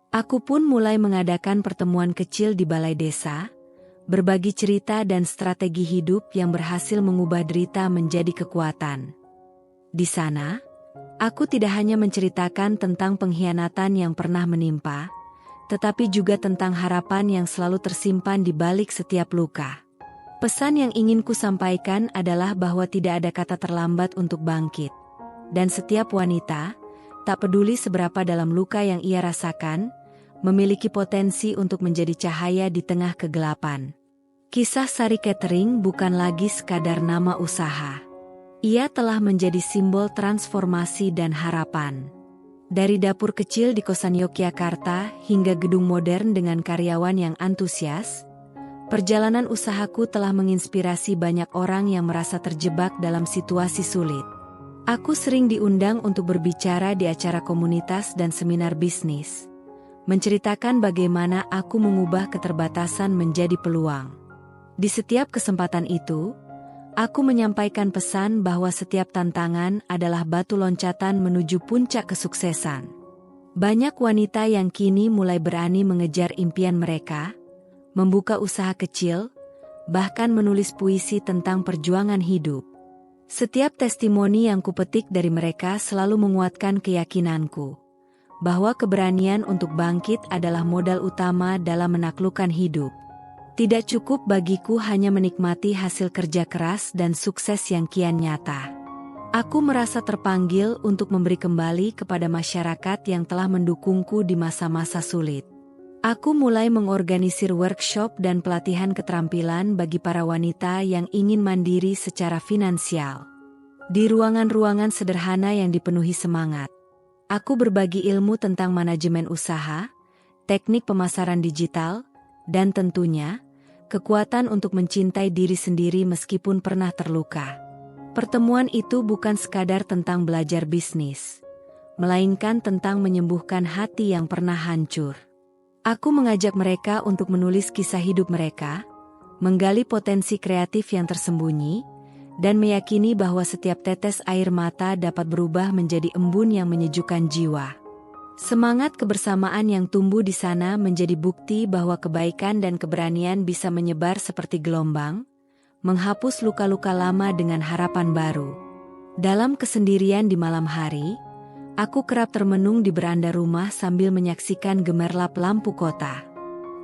Aku pun mulai mengadakan pertemuan kecil di balai desa, berbagi cerita dan strategi hidup yang berhasil mengubah derita menjadi kekuatan. Di sana, aku tidak hanya menceritakan tentang pengkhianatan yang pernah menimpa, tetapi juga tentang harapan yang selalu tersimpan di balik setiap luka. Pesan yang ingin ku sampaikan adalah bahwa tidak ada kata terlambat untuk bangkit. Dan setiap wanita, tak peduli seberapa dalam luka yang ia rasakan, memiliki potensi untuk menjadi cahaya di tengah kegelapan. Kisah Sari Catering bukan lagi sekadar nama usaha. Ia telah menjadi simbol transformasi dan harapan. Dari dapur kecil di kosan Yogyakarta hingga gedung modern dengan karyawan yang antusias, perjalanan usahaku telah menginspirasi banyak orang yang merasa terjebak dalam situasi sulit. Aku sering diundang untuk berbicara di acara komunitas dan seminar bisnis, menceritakan bagaimana aku mengubah keterbatasan menjadi peluang. Di setiap kesempatan itu, aku menyampaikan pesan bahwa setiap tantangan adalah batu loncatan menuju puncak kesuksesan. Banyak wanita yang kini mulai berani mengejar impian mereka, membuka usaha kecil, bahkan menulis puisi tentang perjuangan hidup. Setiap testimoni yang kupetik dari mereka selalu menguatkan keyakinanku bahwa keberanian untuk bangkit adalah modal utama dalam menaklukkan hidup. Tidak cukup bagiku hanya menikmati hasil kerja keras dan sukses yang kian nyata. Aku merasa terpanggil untuk memberi kembali kepada masyarakat yang telah mendukungku di masa-masa sulit. Aku mulai mengorganisir workshop dan pelatihan keterampilan bagi para wanita yang ingin mandiri secara finansial. Di ruangan-ruangan sederhana yang dipenuhi semangat, aku berbagi ilmu tentang manajemen usaha, teknik pemasaran digital, dan tentunya, kekuatan untuk mencintai diri sendiri meskipun pernah terluka. Pertemuan itu bukan sekadar tentang belajar bisnis, melainkan tentang menyembuhkan hati yang pernah hancur. Aku mengajak mereka untuk menulis kisah hidup mereka, menggali potensi kreatif yang tersembunyi, dan meyakini bahwa setiap tetes air mata dapat berubah menjadi embun yang menyejukkan jiwa. Semangat kebersamaan yang tumbuh di sana menjadi bukti bahwa kebaikan dan keberanian bisa menyebar seperti gelombang, menghapus luka-luka lama dengan harapan baru. Dalam kesendirian di malam hari, aku kerap termenung di beranda rumah sambil menyaksikan gemerlap lampu kota.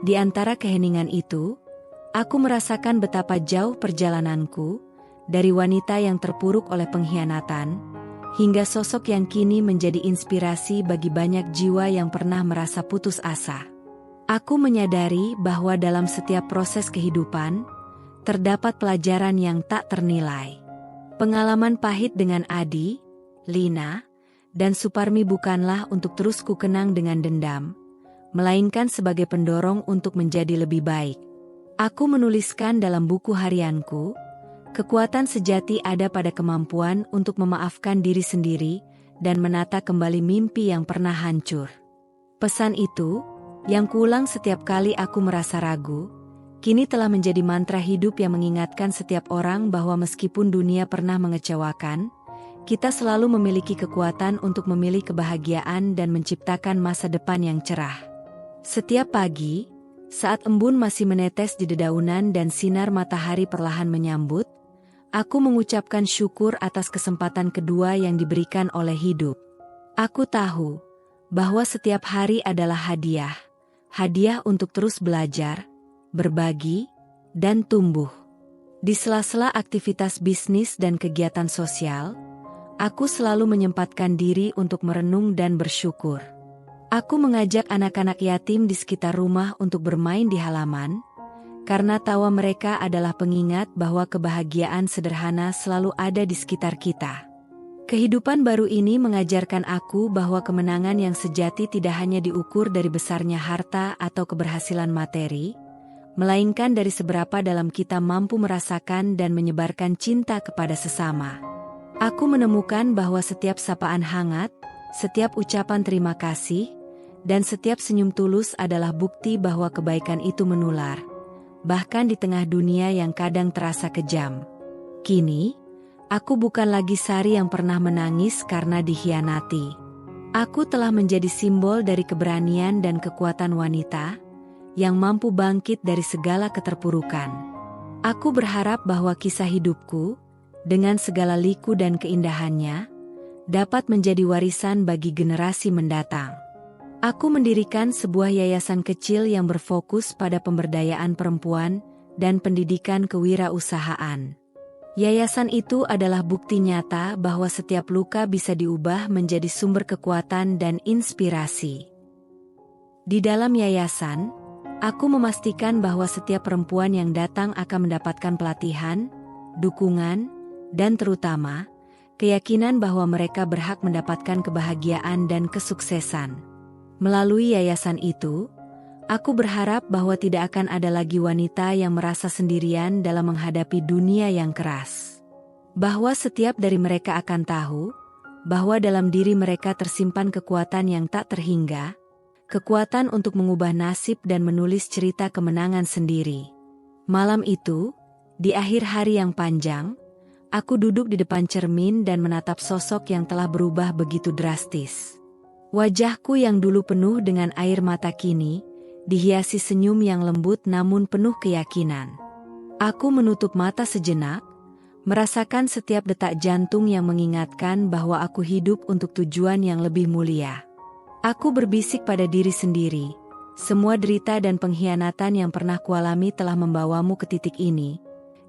Di antara keheningan itu, aku merasakan betapa jauh perjalananku, dari wanita yang terpuruk oleh pengkhianatan, hingga sosok yang kini menjadi inspirasi bagi banyak jiwa yang pernah merasa putus asa. Aku menyadari bahwa dalam setiap proses kehidupan, terdapat pelajaran yang tak ternilai. Pengalaman pahit dengan Adi, Lina, dan Suparmi bukanlah untuk terus kukenang dengan dendam, melainkan sebagai pendorong untuk menjadi lebih baik. Aku menuliskan dalam buku harianku, kekuatan sejati ada pada kemampuan untuk memaafkan diri sendiri dan menata kembali mimpi yang pernah hancur. Pesan itu, yang kuulang setiap kali aku merasa ragu, kini telah menjadi mantra hidup yang mengingatkan setiap orang bahwa meskipun dunia pernah mengecewakan, kita selalu memiliki kekuatan untuk memilih kebahagiaan dan menciptakan masa depan yang cerah. Setiap pagi, saat embun masih menetes di dedaunan dan sinar matahari perlahan menyambut, aku mengucapkan syukur atas kesempatan kedua yang diberikan oleh hidup. Aku tahu bahwa setiap hari adalah hadiah untuk terus belajar, berbagi, dan tumbuh. Di sela-sela aktivitas bisnis dan kegiatan sosial, aku selalu menyempatkan diri untuk merenung dan bersyukur. Aku mengajak anak-anak yatim di sekitar rumah untuk bermain di halaman, Karena tawa mereka adalah pengingat bahwa kebahagiaan sederhana selalu ada di sekitar kita. Kehidupan baru ini mengajarkan aku bahwa kemenangan yang sejati tidak hanya diukur dari besarnya harta atau keberhasilan materi, melainkan dari seberapa dalam kita mampu merasakan dan menyebarkan cinta kepada sesama. Aku menemukan bahwa setiap sapaan hangat, setiap ucapan terima kasih, dan setiap senyum tulus adalah bukti bahwa kebaikan itu menular, bahkan di tengah dunia yang kadang terasa kejam. Kini, aku bukan lagi Sari yang pernah menangis karena dikhianati. Aku telah menjadi simbol dari keberanian dan kekuatan wanita yang mampu bangkit dari segala keterpurukan. Aku berharap bahwa kisah hidupku, dengan segala liku dan keindahannya, dapat menjadi warisan bagi generasi mendatang. Aku mendirikan sebuah yayasan kecil yang berfokus pada pemberdayaan perempuan dan pendidikan kewirausahaan. Yayasan itu adalah bukti nyata bahwa setiap luka bisa diubah menjadi sumber kekuatan dan inspirasi. Di dalam yayasan, aku memastikan bahwa setiap perempuan yang datang akan mendapatkan pelatihan, dukungan, dan terutama, keyakinan bahwa mereka berhak mendapatkan kebahagiaan dan kesuksesan. Melalui yayasan itu, aku berharap bahwa tidak akan ada lagi wanita yang merasa sendirian dalam menghadapi dunia yang keras. Bahwa setiap dari mereka akan tahu, bahwa dalam diri mereka tersimpan kekuatan yang tak terhingga, kekuatan untuk mengubah nasib dan menulis cerita kemenangan sendiri. Malam itu, di akhir hari yang panjang, aku duduk di depan cermin dan menatap sosok yang telah berubah begitu drastis. Wajahku yang dulu penuh dengan air mata kini dihiasi senyum yang lembut namun penuh keyakinan. Aku menutup mata sejenak, merasakan setiap detak jantung yang mengingatkan bahwa aku hidup untuk tujuan yang lebih mulia. Aku berbisik pada diri sendiri, semua derita dan pengkhianatan yang pernah kualami telah membawamu ke titik ini.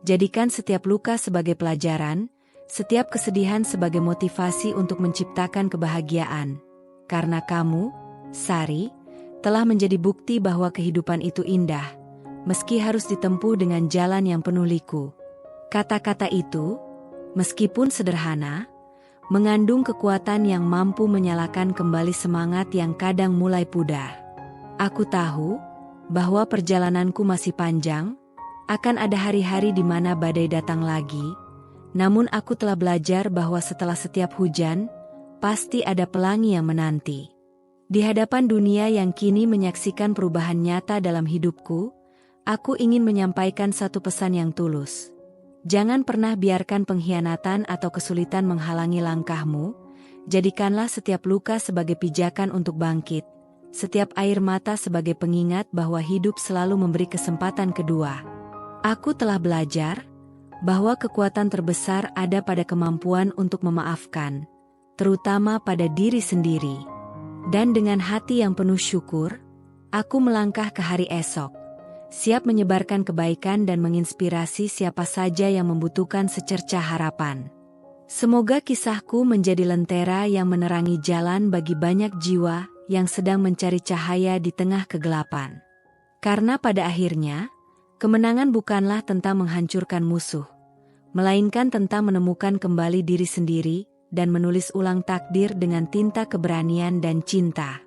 Jadikan setiap luka sebagai pelajaran, setiap kesedihan sebagai motivasi untuk menciptakan kebahagiaan. Karena kamu, Sari, telah menjadi bukti bahwa kehidupan itu indah, meski harus ditempuh dengan jalan yang penuh liku. Kata-kata itu, meskipun sederhana, mengandung kekuatan yang mampu menyalakan kembali semangat yang kadang mulai pudar. Aku tahu bahwa perjalananku masih panjang, akan ada hari-hari di mana badai datang lagi, namun aku telah belajar bahwa setelah setiap hujan, pasti ada pelangi yang menanti. Di hadapan dunia yang kini menyaksikan perubahan nyata dalam hidupku, aku ingin menyampaikan satu pesan yang tulus. Jangan pernah biarkan pengkhianatan atau kesulitan menghalangi langkahmu, jadikanlah setiap luka sebagai pijakan untuk bangkit, setiap air mata sebagai pengingat bahwa hidup selalu memberi kesempatan kedua. Aku telah belajar bahwa kekuatan terbesar ada pada kemampuan untuk memaafkan, terutama pada diri sendiri. Dan dengan hati yang penuh syukur, aku melangkah ke hari esok, siap menyebarkan kebaikan dan menginspirasi siapa saja yang membutuhkan secercah harapan. Semoga kisahku menjadi lentera yang menerangi jalan bagi banyak jiwa yang sedang mencari cahaya di tengah kegelapan. Karena pada akhirnya, kemenangan bukanlah tentang menghancurkan musuh, melainkan tentang menemukan kembali diri sendiri dan menulis ulang takdir dengan tinta keberanian dan cinta.